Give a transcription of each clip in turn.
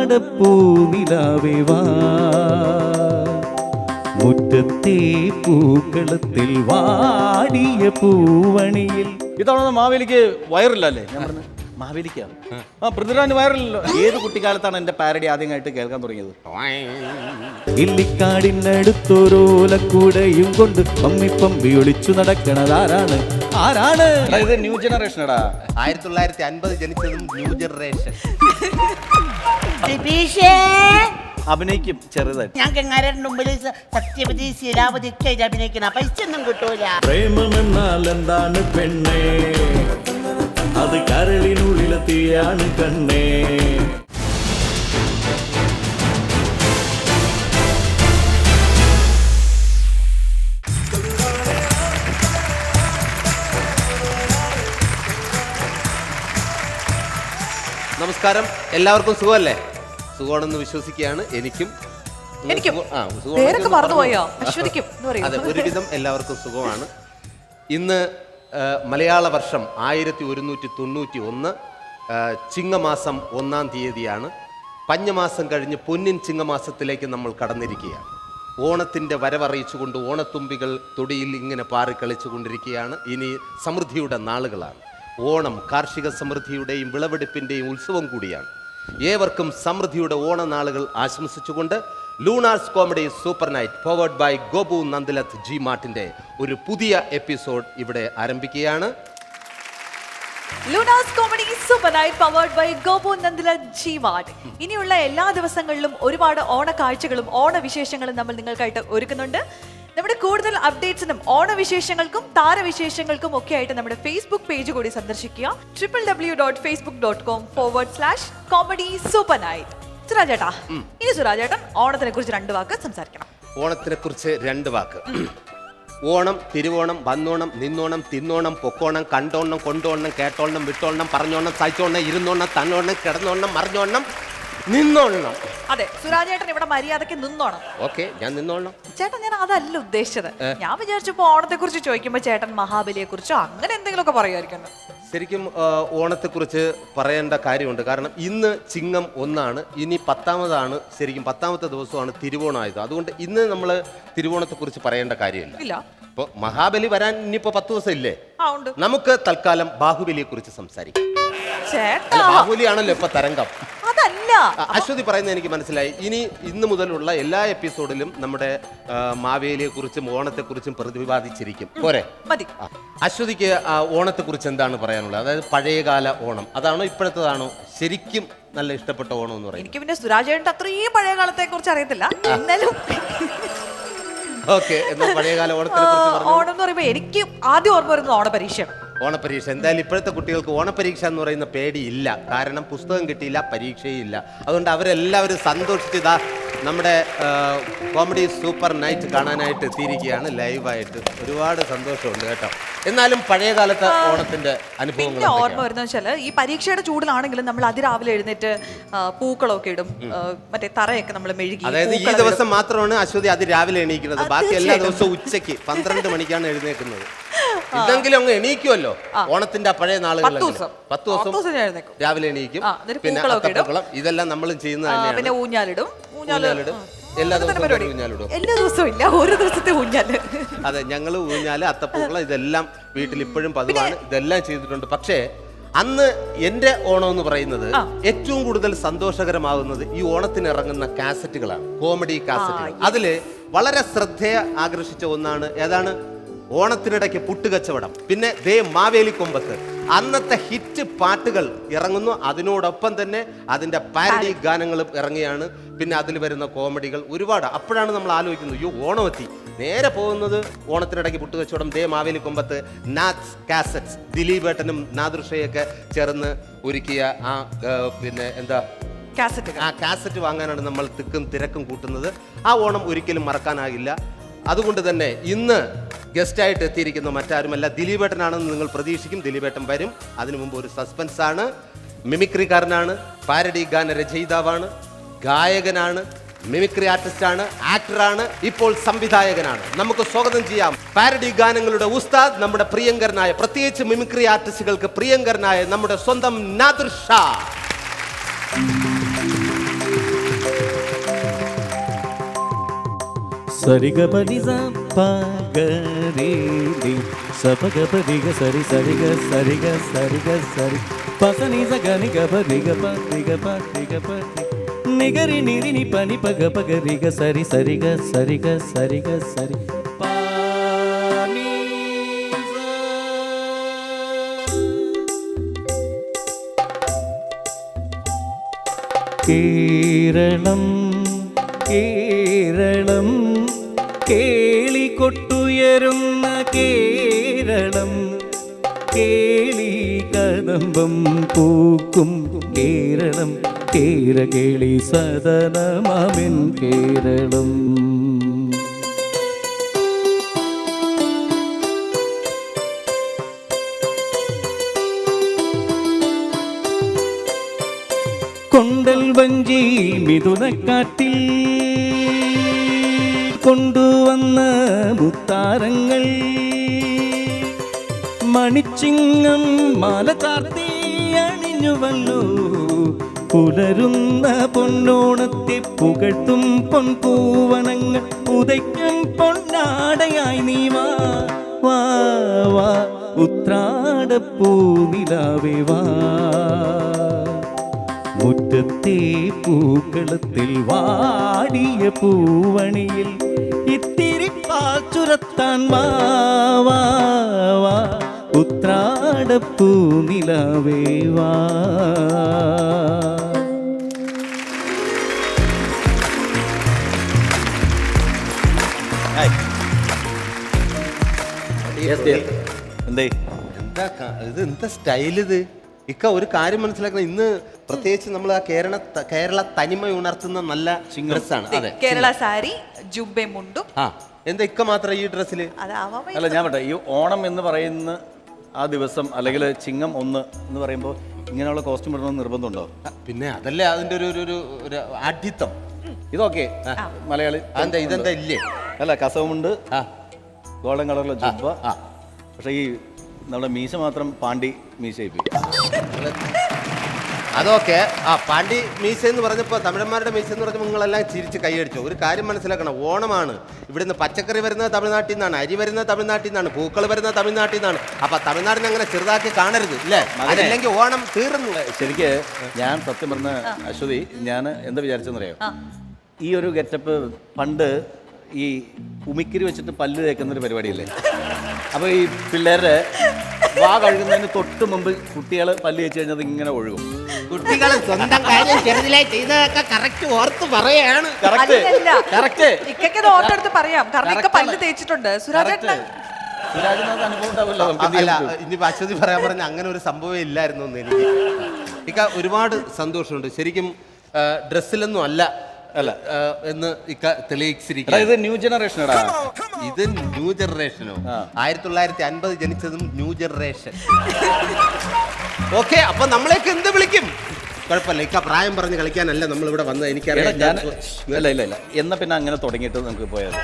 ഓണപ്പൂനിലാവേ വാ, മുറ്റത്തെ പൂക്കളത്തിൽ വാടിയ പൂവണിയിൽ. ഇതവണ മാവേലിക്ക് വൈറലല്ലേ? ഞാൻ പറഞ്ഞു മാവേലിക്കാണ്. പൃഥ്വിരാജിന് വൈറലല്ലോ. ഏത് കുട്ടിക്കാലത്താണ് എന്റെ പാരഡി ആദ്യമായിട്ട് കേൾക്കാൻ തുടങ്ങിയത്? ഇല്ലിക്കാടിനടുത്തൊരോലക്കൂടയും കൊണ്ട് പമ്മി പമ്പി ഒളിച്ചു നടക്കണതാരാണ്? ആരാണ്? ഇത് ന്യൂ ജനറേഷൻ എടാ. 1950 ജനിച്ചതും ന്യൂ ജനറേഷൻ. അഭിനയിക്കും ചെറുതായിട്ട്. ഞാൻ ഗംഗാരന്റെ മുമ്പിൽ സത്യവതി ശീലാവതി ഒക്കെ അഭിനയിക്കണ പൈസ ഒന്നും കിട്ടൂല. പ്രേമമെന്നാൽ എന്താണ് പെണ്ണേ? അത് കരളിനുള്ളിലെ തീയാണ് കണ്ണേ. നമസ്കാരം, എല്ലാവർക്കും സുഖമല്ലേ? സുഖമാണെന്ന് വിശ്വസിക്കുകയാണ്. എനിക്കും അതെ, ഒരുവിധം എല്ലാവർക്കും സുഖമാണ്. ഇന്ന് മലയാള വർഷം 1191 ചിങ്ങമാസം 1-ാം തീയതിയാണ്. പഞ്ഞമാസം കഴിഞ്ഞ് പൊന്നിൻ ചിങ്ങമാസത്തിലേക്ക് നമ്മൾ കടന്നിരിക്കുകയാണ്. ഓണത്തിൻ്റെ വരവറിയിച്ചുകൊണ്ട് ഓണത്തുമ്പികൾ തൊടിയിൽ ഇങ്ങനെ പാറിക്കളിച്ചു കൊണ്ടിരിക്കുകയാണ്. ഇനി സമൃദ്ധിയുടെ നാളുകളാണ്. ഓണം കാർഷിക സമൃദ്ധിയുടെയും വിളവെടുപ്പിൻ്റെയും ഉത്സവം കൂടിയാണ്. ഏവർക്കും സമൃദ്ധിയുടെ ഓണനാളുകൾ ആശംസിച്ചുകൊണ്ട് Lunars comedy super night powered by Gopu Nandilath G മാർട്ടിന്റെ ഒരു പുതിയ എപ്പിസോഡ് ഇവിടെ ആരംഭിക്കുകയാണ്. Lunars comedy super night powered by Gopu Nandilath G mart. ഇനിയുള്ള എല്ലാ ദിവസങ്ങളിലും ഒരുപാട് ഓണക്കാഴ്ചകളും ഓണവിശേഷങ്ങളും നമ്മൾ നിങ്ങൾക്കായിട്ട് ഒരുക്കുന്നുണ്ട്. നമ്മുടെ കൂടുതൽ അപ്ഡേറ്റ്സിനും ഓണവിശേഷങ്ങൾക്കും താരവിശേഷങ്ങൾക്കും ഒക്കെ ആയിട്ട് നമ്മുടെ ഫേസ്ബുക്ക് പേജ് കൂടി സന്ദർശിക്കുക. www.facebook.com/comedy-super-night. സുരാജേട്ടാ, ഇനി സുരാജേട്ടൻ ഓണത്തിനെ കുറിച്ച് 2 വാക്ക് സംസാരിക്കണം. ഓണത്തിനെ കുറിച്ച് 2 വാക്ക്. ഓണം, തിരുവോണം, വന്നോണം, നിന്നോണം, തിന്നോണം, പൊക്കോണം, കണ്ടോണം, കൊണ്ടോണം, കേട്ടോണം, വിട്ടോണം, പറഞ്ഞോണം, സഹിച്ചോണം, ഇരുന്നോണം, തന്നോണം, കിടന്നോണം, മറിഞ്ഞോണം, നിന്നോണം. അതെ, സുരാജേട്ടൻ ഇവിടെ മര്യാദയ്ക്ക് നിന്നോണം. ഓക്കെ, ഞാൻ നിന്നോണം. ചേട്ടൻ, ഞാൻ അതല്ല ഉദ്ദേശിച്ചത്. ഞാൻ വിചാരിച്ചപ്പോ ഓണത്തെ കുറിച്ച് ചോദിക്കുമ്പോ ചേട്ടൻ മഹാബലിയെ കുറിച്ചോ അങ്ങനെ എന്തെങ്കിലുമൊക്കെ പറയുമായിരിക്കും. ശരിക്കും ഓണത്തെക്കുറിച്ച് പറയേണ്ട കാര്യമുണ്ട്. കാരണം ഇന്ന് ചിങ്ങം 1-ആണ്. ഇനി 10-ാമതാണ്. ശരിക്കും 10-ാമത്തെ ദിവസമാണ് തിരുവോണമായത്. അതുകൊണ്ട് ഇന്ന് നമ്മൾ തിരുവോണത്തെക്കുറിച്ച് പറയേണ്ട കാര്യമില്ല. ഇപ്പോൾ മഹാബലി വരാൻ ഇനിയിപ്പോൾ 10 ദിവസം ഇല്ലേ? നമുക്ക് തൽക്കാലം ബാഹുബലിയെ കുറിച്ച് സംസാരിക്കാം. ബാഹുബലിയാണല്ലോ ഇപ്പൊ തരംഗം. അശ്വതി പറയുന്നത് എനിക്ക് മനസ്സിലായി. ഇന്ന് മുതലുള്ള എല്ലാ എപ്പിസോഡിലും നമ്മുടെ മാവേലിയെ കുറിച്ചും ഓണത്തെക്കുറിച്ചും പ്രതിപാദിച്ചിരിക്കും. പോരെ? അശ്വതിക്ക് ഓണത്തെ കുറിച്ച് എന്താണ് പറയാനുള്ളത്? അതായത് പഴയകാല ഓണം അതാണോ ഇപ്പോഴത്തേതാണോ ശരിക്കും നല്ല ഇഷ്ടപ്പെട്ട ഓണം എന്ന് പറയുന്നത്? എനിക്ക് പിന്നെ സുരാജേട്ടൻ അത്രയും പഴയ കാലത്തെ കുറിച്ച് അറിയത്തില്ല. എന്നാലും ഓക്കെ, എന്നാൽ പഴയകാല ഓണത്തെ ഓണം എന്ന് പറയുമ്പോൾ എനിക്ക് ആദ്യം ഓർമ്മ വരുന്നത് ഓണപരീക്ഷ. ഓണപരീക്ഷ എന്തായാലും ഇപ്പോഴത്തെ കുട്ടികൾക്ക് ഓണപരീക്ഷ എന്ന് പറയുന്ന പേടിയില്ല. കാരണം പുസ്തകം കിട്ടിയില്ല, പരീക്ഷയില്ല. അതുകൊണ്ട് അവരെല്ലാവരും സന്തോഷിച്ചതാ നമ്മുടെ കോമഡി സൂപ്പർ നൈറ്റ് കാണാനായിട്ട് എത്തിയിരിക്കുകയാണ് ലൈവായിട്ട്. ഒരുപാട് സന്തോഷമുണ്ട് കേട്ടോ. എന്നാലും പഴയകാലത്തെ ഓണത്തിന്റെ അനുഭവങ്ങൾ ഓർമ്മ വരുന്ന വെച്ചാൽ ഈ പരീക്ഷയുടെ ചൂടിലാണെങ്കിലും നമ്മൾ അതിരാവിലെ എഴുന്നേറ്റ് പൂക്കളൊക്കെ ഇടും, മറ്റേ തറയൊക്കെ നമ്മൾ മെഴുകി. അതായത് ഈ ദിവസം മാത്രമാണ് അശ്വതി അതിരാവിലെ എണീക്കുന്നത്. ബാക്കി എല്ലാ ദിവസവും ഉച്ചയ്ക്ക് 12 മണിക്കാണ് എഴുന്നേക്കുന്നത്. ഇതെങ്കിലും അങ്ങ് എണീക്കുമല്ലോ. ഓണത്തിന്റെ പഴയ നാളുകളിൽ 10 ദിവസം രാവിലെ എണീക്കും. പിന്നെ ഇതെല്ലാം നമ്മൾ ചെയ്യുന്നത് തന്നെയാണ്. ഊഞ്ഞാലിടും എല്ലാ ദിവസവും ഊഞ്ഞാലിടും. എല്ലാ ദിവസവും ഇല്ല, ഒരു ദിവസത്തെ ഊഞ്ഞാല്. അതെ, ഞങ്ങൾ ഊഞ്ഞാല്, അത്തപ്പൂക്കളം ഇതെല്ലാം വീട്ടിൽ ഇപ്പോഴും പതിവാണ്. ഇതെല്ലാം ചെയ്തിട്ടുണ്ട്. പക്ഷേ അന്ന് എന്റെ ഓണം എന്ന് പറയുന്നത് ഏറ്റവും കൂടുതൽ സന്തോഷകരമാകുന്നത് ഈ ഓണത്തിന് ഇറങ്ങുന്ന കാസറ്റുകളാണ്, കോമഡി കാസറ്റുകൾ. അതില് വളരെ ശ്രദ്ധയെ ആകർഷിച്ച ഒന്നാണ് ഏതാണ്? ഓണത്തിനിടയ്ക്ക് പുട്ടുകച്ചവടം, പിന്നെ ദേ മാവേലിക്കൊമ്പത്ത്. അന്നത്തെ ഹിറ്റ് പാട്ടുകൾ ഇറങ്ങുന്നു. അതിനോടൊപ്പം തന്നെ അതിൻ്റെ പാരഡി ഗാനങ്ങളും ഇറങ്ങിയാണ്. പിന്നെ അതിൽ വരുന്ന കോമഡികൾ ഒരുപാട്. അപ്പോഴാണ് നമ്മൾ ആലോചിക്കുന്നത്, അയ്യോ ഓണമെത്തി. നേരെ പോകുന്നത് ഓണത്തിനിടയ്ക്ക് പുട്ടുകച്ചവടം, ദേ മാവേലിക്കൊമ്പത്ത്, നാത്സ് കാസറ്റ്സ്. ദിലീപേട്ടനും നാദൃഷയൊക്കെ ചേർന്ന് ഒരുക്കിയ ആ പിന്നെ എന്താ കാസറ്റ് വാങ്ങാനാണ് നമ്മൾ തിക്കും തിരക്കും കൂട്ടുന്നത്. ആ ഓണം ഒരിക്കലും മറക്കാനാകില്ല. അതുകൊണ്ട് തന്നെ ഇന്ന് ഗസ്റ്റായിട്ട് എത്തിയിരിക്കുന്ന മറ്റാരുമല്ല, ദിലീപേട്ടനാണെന്ന് നിങ്ങൾ പ്രതീക്ഷിക്കും. ദിലീപേട്ടൻ വരും. അതിനു മുമ്പ് ഒരു സസ്പെൻസാണ്. മിമിക്രിക്കാരനാണ്, പാരഡി ഗാന രചയിതാവാണ്, ഗായകനാണ്, മിമിക്രി ആർട്ടിസ്റ്റാണ്, ആക്ടറാണ്, ഇപ്പോൾ സംവിധായകനാണ്. നമുക്ക് സ്വാഗതം ചെയ്യാം പാരഡി ഗാനങ്ങളുടെ ഉസ്താദ്, നമ്മുടെ പ്രിയങ്കരനായ, പ്രത്യേകിച്ച് മിമിക്രി ആർട്ടിസ്റ്റുകൾക്ക് പ്രിയങ്കരനായ നമ്മുടെ സ്വന്തം നാദിർ ഷാ. സരിഗ പനിസ പഗരീ സപഗ പരിഗ സരി സരിഗ സരിഗ സരിഗ സരി പസനിസ ഗനിഗ പരിഗ പരിഗ പരിഗ പരി നിഗരി നിരിനി പനി പഗ പഗരിഗ സരി സരിഗ സരിഗ സരിഗ സരി കേരളം കേരളം കേളികൊട്ടുയരുന്ന കേരളം കേളി കദംബം പൂക്കും കേരളം കേരകേളി സദനമാമിൻ കേരളം കൊണ്ടൽ വഞ്ചി മിഥുനക്കാട്ടിൽ കൊണ്ടുവന്ന മുത്താരങ്ങൾ മണിച്ചിങ്ങം മാല ചാർത്തി അണിഞ്ഞുവല്ലോ പുലരുന്ന പൊന്നോണത്തെ പുകഴ്ത്തും പൊൻപൂവനങ്ങൾ ഉദയ്ക്കും പൊന്നാടയായി നീ വാ വാ വാ ഉത്രാടപ്പൂ നിലാവേ വാ മുറ്റത്തെ പൂക്കളത്തിൽ വാടിയ പൂവണിയിൽ ഇത്തിരി പാൽ ചുരത്താൻ വാ വാ വാ ഉത്രാടപ്പൂ നിലാവേ വാ. എന്തേ ഇത് എന്താ സ്റ്റൈൽ ഇത് ഇക്ക ഒരു കാര്യം മനസ്സിലാക്കണം ഇന്ന് പ്രത്യേകിച്ച് നമ്മൾ ആ കേരള തനിമ ഉണർത്തുന്ന നല്ല ഡ്രസ്സാണ്. അതെ, കേരള സാരി ജുബ്ബെ മുണ്ടും. ആ എന്താ ഇക്ക മാത്രം ഈ ഡ്രസ്സിൽ? അല്ല ഞാൻ പറട്ടെ, ഈ ഓണം എന്ന് പറയുന്ന ആ ദിവസം അല്ലെങ്കിൽ ചിങ്ങം 1 എന്ന് പറയുമ്പോൾ ഇങ്ങനെയുള്ള കോസ്റ്റ്യൂം ഇടണമെന്ന് നിർബന്ധമുണ്ടോ? പിന്നെ അതല്ലേ അതിന്റെ ഒരു ആഢ്യത്വം. ഇതൊക്കെ മലയാളി അതെന്താ ഇതെന്താ ഇല്ലേ? അല്ല കസവുമുണ്ട്, ഗോൾഡൻ കളറിലെ ജുബ്ബ. പക്ഷെ ഈ നമ്മുടെ മീശ മാത്രം പാണ്ടി മീശയായി പോയി. അതൊക്കെ ആ പാണ്ടി മീശ എന്ന് പറഞ്ഞപ്പോൾ തമിഴന്മാരുടെ മീശ എന്ന് പറഞ്ഞപ്പോൾ നിങ്ങളെല്ലാം ചിരിച്ച് കൈയടിച്ചു. ഒരു കാര്യം മനസ്സിലാക്കണം, ഓണമാണ്. ഇവിടുന്ന് പച്ചക്കറി വരുന്നത് തമിഴ്നാട്ടിൽ നിന്നാണ്, അരി വരുന്നത് തമിഴ്നാട്ടിൽ നിന്നാണ്, പൂക്കൾ വരുന്നത് തമിഴ്നാട്ടിൽ നിന്നാണ്. അപ്പൊ തമിഴ്നാടിനെ അങ്ങനെ ചെറുതാക്കി കാണരുത് അല്ലേ? അതില്ലെങ്കിൽ ഓണം തീർന്നു. ശരിക്ക് ഞാൻ സത്യം പറഞ്ഞ അശ്വതി, ഞാൻ എന്താ വിചാരിച്ചെന്നറിയാം, ഈ ഒരു ഗെറ്റപ്പ് പണ്ട് ഈ ഉമിക്കിരി വെച്ചിട്ട് പല്ല് തേക്കുന്നൊരു പരിപാടിയല്ലേ. അപ്പോൾ ഈ പിള്ളേരുടെ വാ കഴുകുന്നതിന് തൊട്ട് മുമ്പ് കുട്ടികൾ പല്ല് തേച്ച് കഴിഞ്ഞത് ഇങ്ങനെ ഒഴുകും. കുട്ടികൾ സ്വന്തം കാര്യം ചെറുതിലായി ചെയ്തതൊക്കെ കറക്റ്റ് ഓർത്ത് പറയാണ്. ഓർത്തെടുത്ത് പറയാം, കാരണം ഇക്ക പല്ല് തേച്ചിട്ടുണ്ട്. സുരാജേട്ടൻ അനുഭവം ഉണ്ടാവില്ല. ഇനി അശ്വതി പറയാൻ പറഞ്ഞ അങ്ങനെ ഒരു സംഭവം ഇല്ലായിരുന്നു എന്ന് എനിക്ക്. ഇക്ക ഒരുപാട് സന്തോഷമുണ്ട്. ശരിക്കും ഡ്രസ്സിലൊന്നും അല്ല എന്ന് ഇക്ക തെളിയിച്ചിരിക്കുന്നത്. ഇത് ന്യൂ ജനറേഷൻ. ഇത് ന്യൂ ജനറേഷനോ? 1950 ജനിച്ചതും ന്യൂ ജനറേഷൻ. ഓക്കെ, അപ്പൊ നമ്മളേക്ക് എന്ത് വിളിക്കും? കുഴപ്പമില്ല ഇക്ക, പ്രായം പറഞ്ഞ് കളിക്കാനല്ല നമ്മളിവിടെ വന്നത്. എനിക്കറിയാം. ഇല്ല എന്നാ പിന്നെ അങ്ങനെ തുടങ്ങിയിട്ട് നമുക്ക് പോയത്.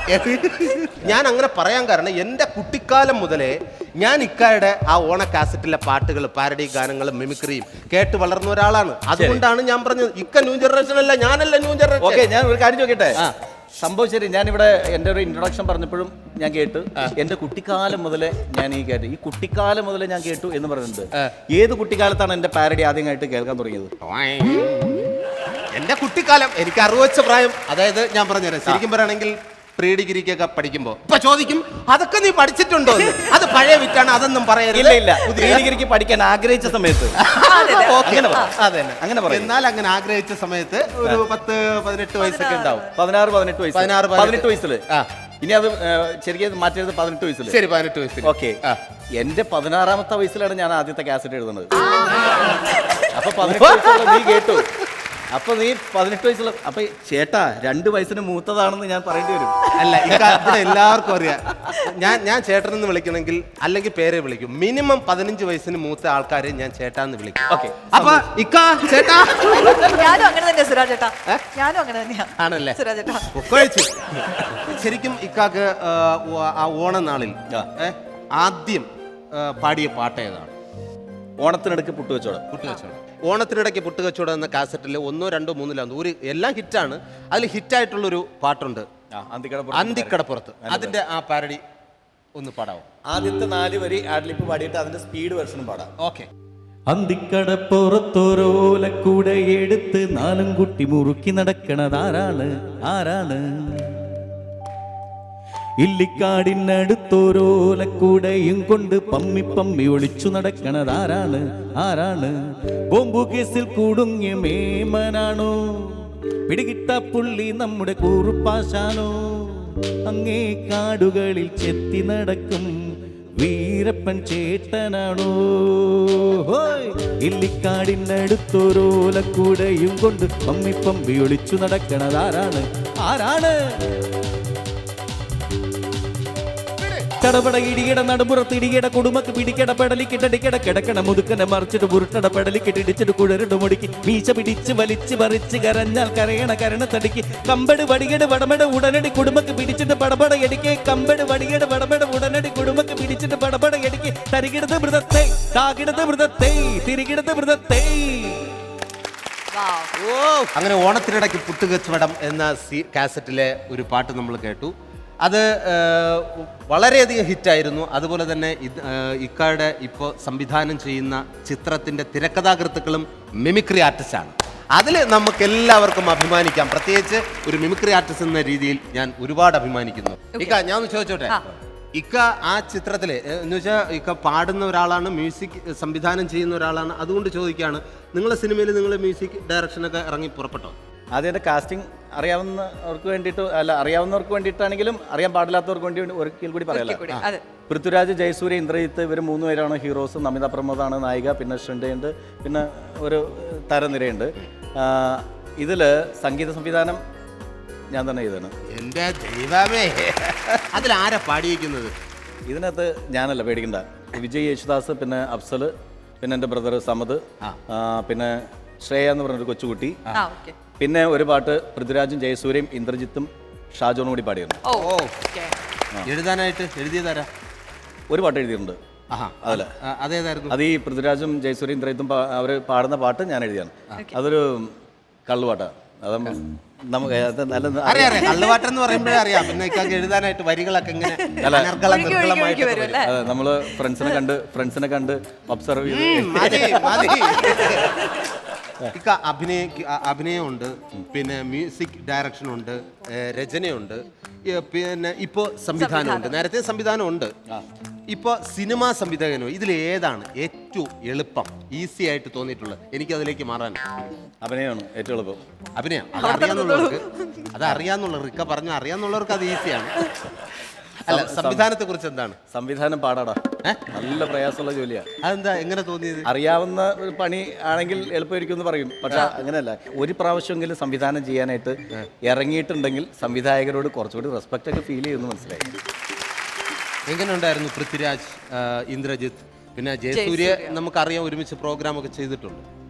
ഞാൻ അങ്ങനെ പറയാൻ കാരണം എൻ്റെ കുട്ടിക്കാലം മുതലേ ഞാൻ ഇക്കായുടെ ആ ഓണ കാസറ്റിലെ പാട്ടുകൾ, പാരഡി ഗാനങ്ങളും മിമിക്രിയും കേട്ട് വളർന്ന ഒരാളാണ്. അതുകൊണ്ടാണ് ഞാൻ പറഞ്ഞത് ഇക്ക ന്യൂ ജനറേഷൻ അല്ല, ഞാനല്ല ന്യൂ ജനറേഷൻ. ഓക്കെ, ഞാൻ ഒരു കാര്യം ചോദിക്കട്ടെ. സംഭവം ശരി, ഞാനിവിടെ എൻ്റെ ഒരു ഇൻട്രൊഡക്ഷൻ പറഞ്ഞപ്പോഴും ഞാൻ കേട്ട് എൻ്റെ കുട്ടിക്കാലം മുതലേ ഞാൻ ഈ കേട്ടു, ഈ കുട്ടിക്കാലം മുതലേ ഞാൻ കേട്ടു എന്ന് പറയുന്നത്. ഏത് കുട്ടിക്കാലത്താണ് എൻ്റെ പാരഡി ആദ്യമായിട്ട് കേൾക്കാൻ തുടങ്ങിയത്? എൻ്റെ കുട്ടിക്കാലം എനിക്ക് 60 വെച്ച പ്രായം. അതായത് ഞാൻ പറഞ്ഞുതരാം, ശരിക്കും പറയുകയാണെങ്കിൽ പ്രീ ഡിഗ്രിക്കൊക്കെ പഠിക്കുമ്പോ ഇപ്പൊ ചോദിക്കും അതൊക്കെ നീ പഠിച്ചിട്ടുണ്ടോ? അത് പഴയ വിറ്റാണ്, അതൊന്നും പറയരുത്. ഇല്ല പ്രീ ഡിഗ്രിക്ക് പഠിക്കാൻ ആഗ്രഹിച്ച സമയത്ത് അങ്ങനെ പറയും. എന്നാൽ അങ്ങനെ ആഗ്രഹിച്ച സമയത്ത് ഒരു 10-18 വയസ്സൊക്കെ ഉണ്ടാവും. 16-18 വയസ്സിൽ. ഇനി അത് ശരിക്കും മാറ്റരുത്, 18 വയസ്സിൽ. ശരി, 18 വയസ്സിൽ. ഓക്കെ, എന്റെ 16ാമത്തെ വയസ്സിലാണ് ഞാൻ ആദ്യത്തെ കാസറ്റ് എഴുതുന്നത്. അപ്പൊ 18 വയസ്സുള്ള നീ കേട്ടു. അപ്പൊ നീ 18 വയസ്സുള്ള, അപ്പൊ ചേട്ടാ 2 വയസ്സിന് മൂത്തതാണെന്ന് ഞാൻ പറയേണ്ടി വരും. അല്ല, ഇവിടെ എല്ലാവർക്കും അറിയാം. ഞാൻ ചേട്ടനെന്ന് വിളിക്കണമെങ്കിൽ അല്ലെങ്കിൽ പേരെ വിളിക്കും. മിനിമം 15 വയസ്സിന് മൂത്ത ആൾക്കാരെ ഞാൻ ചേട്ടാന്ന് വിളിക്കും. ഓക്കെ, അപ്പൊ ഇക്ക ചേട്ടാ. ഞാനും അങ്ങനെ തന്നെയാ സുരാജേട്ടാ, ഞാനും അങ്ങനെ തന്നെയാ. ആണല്ലേ? സുരാജേട്ടാ ശരിക്കും ഇക്കാക്ക് ആ ഓണനാളിൽ ആദ്യം പാടിയ പാട്ട് ഏതാണ്? ഓണത്തിനിടയ്ക്ക് പുട്ടുകച്ചവടം. ഓണത്തിനിടയ്ക്ക് പുട്ടുകച്ചവടം എന്ന കാസറ്റിൽ 1, 2, 3 ഒരു എല്ലാം ഹിറ്റാണ്. അതിൽ ഹിറ്റായിട്ടുള്ളൊരു പാട്ടുണ്ട്. അന്തിക്കടപ്പുറത്ത് അതിന്റെ ആ പാരഡി ഒന്ന് പാടാവോ? ആദ്യത്തെ 4 വരി ആഡ്ലിപ്പ് പാടിയിട്ട് അതിന്റെ സ്പീഡ് വെർഷനും പാടാം. ഓക്കെ. അന്തിക്കടപ്പുറത്തൊരോലക്കൂടെ എടുത്ത് 4 കുട്ടി മുറുക്കി നടക്കണതാരാണ്? ആരാണ്? ഇല്ലിക്കാടിനടുത്തോരോലക്കൂടെയും കൊണ്ട് പമ്മി പമ്മി ഒളിച്ചു നടക്കണതാരാണ്? ആരാണ്? ബോംബു കേസിൽ കൂടുങ്ങിയ മേമനാണോ? പിടികിട്ട പുള്ളി നമ്മുടെ കൂറുപ്പാശാനോ? അങ്ങേ കാടുകളിൽ ചെത്തി നടക്കും വീരപ്പൻ ചേട്ടനാണോ? ഇല്ലിക്കാടിനടുത്തോരോലക്കൂടെയും കൊണ്ട് പമ്മി പമ്പി ഒളിച്ചു നടക്കണതാരാണ്? ആരാണ്? കടപട ഇടിയട നടുപുറത്ത് ഇടിയട കുടുംബക്ക് പിടിക്കട പെടലിക്കിട്ടടിക്കട കിടക്കണ മുതുക്കനെ മറിച്ചിട്ട് ഉരുട്ടട പെടലിക്കിട്ടിടിച്ചിട്ട് കുഴറിട്ട് മുടുക്കി മീശ പിടിച്ച് വലിച്ച് പറിച്ച് കരഞ്ഞാൽ കരയണ കരണത്തടിക്ക് കമ്പട് വടികട് വടമട ഉടനടി കുടുംബക്ക് പിടിച്ചിട്ട് പടപട എടിക്ക് കമ്പട് വടികട് വടമട ഉടനടി കുടുംബക്ക് പിടിച്ചിട്ട് പടപട എടിക്ക് തരികിടത് മൃതത്തെ താകിടത് മൃതത്തെ തിരികിടത് മൃതത്തെ. അങ്ങനെ ഓണത്തിനിടയ്ക്ക് പുട്ടുകച്ചവടം എന്ന കാസറ്റിലെ ഒരു പാട്ട് നമ്മൾ കേട്ടു. അത് വളരെയധികം ഹിറ്റായിരുന്നു. അതുപോലെ തന്നെ ഇക്കാടെ ഇപ്പോൾ സംവിധാനം ചെയ്യുന്ന ചിത്രത്തിൻ്റെ തിരക്കഥാകൃത്തുക്കളും മിമിക്രി ആർട്ടിസ്റ്റാണ്. അതിൽ നമുക്ക് എല്ലാവർക്കും അഭിമാനിക്കാം. പ്രത്യേകിച്ച് ഒരു മിമിക്രി ആർട്ടിസ്റ്റ് എന്ന രീതിയിൽ ഞാൻ ഒരുപാട് അഭിമാനിക്കുന്നു. ഇക്ക, ഞാൻ ഒന്ന് ചോദിച്ചോട്ടെ, ഇക്ക ആ ചിത്രത്തിൽ എന്ന് വെച്ചാൽ ഇക്ക പാടുന്ന ഒരാളാണ്, മ്യൂസിക് സംവിധാനം ചെയ്യുന്ന ഒരാളാണ്. അതുകൊണ്ട് ചോദിക്കുകയാണ്, നിങ്ങളുടെ സിനിമയിൽ നിങ്ങൾ മ്യൂസിക് ഡയറക്ഷനൊക്കെ ഇറങ്ങി പുറപ്പെട്ടോ? ആദ്യം എൻ്റെ കാസ്റ്റിംഗ് അറിയാവുന്നവർക്ക് വേണ്ടിയിട്ട് അറിയാവുന്നവർക്ക് വേണ്ടിയിട്ടാണെങ്കിലും അറിയാൻ പാടില്ലാത്തവർക്ക് വേണ്ടി ഒരിക്കൽ കൂടി പറയാലോ. പൃഥ്വിരാജ്, ജയസൂര്യ, ഇന്ദ്രജിത്ത് ഇവർ 3 പേരാണ് ഹീറോസ്. നമിത പ്രമോദാണ് നായിക. പിന്നെ ശൃംഖയുണ്ട്. പിന്നെ ഒരു തരനിരയുണ്ട്. ഇതിൽ സംഗീത സംവിധാനം ഞാൻ തന്നെ ചെയ്തതാണ്. എൻ്റെ ദൈവമേ, അതിലാരാ പാടിയിരിക്കുന്നത്? ഇതിനകത്ത് ഞാനല്ല, പേടിക്കണ്ട. വിജയ് യേശുദാസ്, പിന്നെ അഫ്സൽ, പിന്നെ എൻ്റെ ബ്രദർ സമദ്, പിന്നെ ശ്രേയ എന്ന് പറഞ്ഞൊരു കൊച്ചുകുട്ടി, പിന്നെ ഒരു പാട്ട് പൃഥ്വിരാജും ജയസൂര്യയും ഇന്ദ്രജിത്തും ഷാജോണും കൂടി പാടിയിരുന്നു. എഴുതാനായിട്ട് എഴുതിയതാരാ? ഒരു പാട്ട് എഴുതിയിട്ടുണ്ട്. അതേതായിരുന്നു? അത് ഈ പൃഥ്വിരാജും ജയസൂര്യയും ഇന്ദ്രജിത്തും അവർ പാടുന്ന പാട്ട് ഞാൻ എഴുതിയാണ്. അതൊരു കള്ളുപാട്ടാണ്. അത് നമുക്ക് കള്ളുപാട്ടെന്ന് പറയുമ്പോഴേ അറിയാം. പിന്നെ എഴുതാനായിട്ട് വരികളൊക്കെ ഇങ്ങനെ നമ്മള് ഫ്രണ്ട്സിനെ കണ്ട് ഒബ്സർവ് ചെയ്ത് അഭിനയമുണ്ട്, പിന്നെ മ്യൂസിക് ഡയറക്ഷനുണ്ട്, രചനയുണ്ട്, പിന്നെ ഇപ്പോൾ സംവിധാനമുണ്ട്. നേരത്തെ സംവിധാനമുണ്ട്, ഇപ്പോൾ സിനിമാ സംവിധാനവും. ഇതിൽ ഏതാണ് ഏറ്റവും എളുപ്പം, ഈസി ആയിട്ട് തോന്നിയിട്ടുള്ളത്? എനിക്ക് അതിലേക്ക് മാറാൻ അഭിനയമാണ് ഏറ്റവും എളുപ്പം. അഭിനയം അതറിയാന്നുള്ളവർക്ക് ഇക്ക പറഞ്ഞു, അറിയാന്നുള്ളവർക്ക് അത് ഈസിയാണ്. അല്ല, സംവിധാനത്തെ കുറിച്ച് എന്താണ്? സംവിധാനം പാടാടാ, നല്ല പ്രയാസമുള്ള ജോലിയാണ്. അതെന്താ, എങ്ങനെ തോന്നിയത്? അറിയാവുന്ന ഒരു പണി ആണെങ്കിൽ എളുപ്പമായിരിക്കും എന്ന് പറയും. പക്ഷെ അങ്ങനെയല്ല. ഒരു പ്രാവശ്യമെങ്കിലും സംവിധാനം ചെയ്യാനായിട്ട് ഇറങ്ങിയിട്ടുണ്ടെങ്കിൽ സംവിധായകരോട് കുറച്ചുകൂടി റെസ്പെക്റ്റ് ഒക്കെ ഫീൽ ചെയ്യുന്നു. മനസ്സിലായി? എങ്ങനെ ഉണ്ടായിരുന്നു പൃഥ്വിരാജ്, ഇന്ദ്രജിത്ത്, പിന്നെ ജയസൂര്യ? നമുക്കറിയാം, ഒരുമിച്ച് പ്രോഗ്രാം ഒക്കെ ചെയ്തിട്ടുണ്ട്.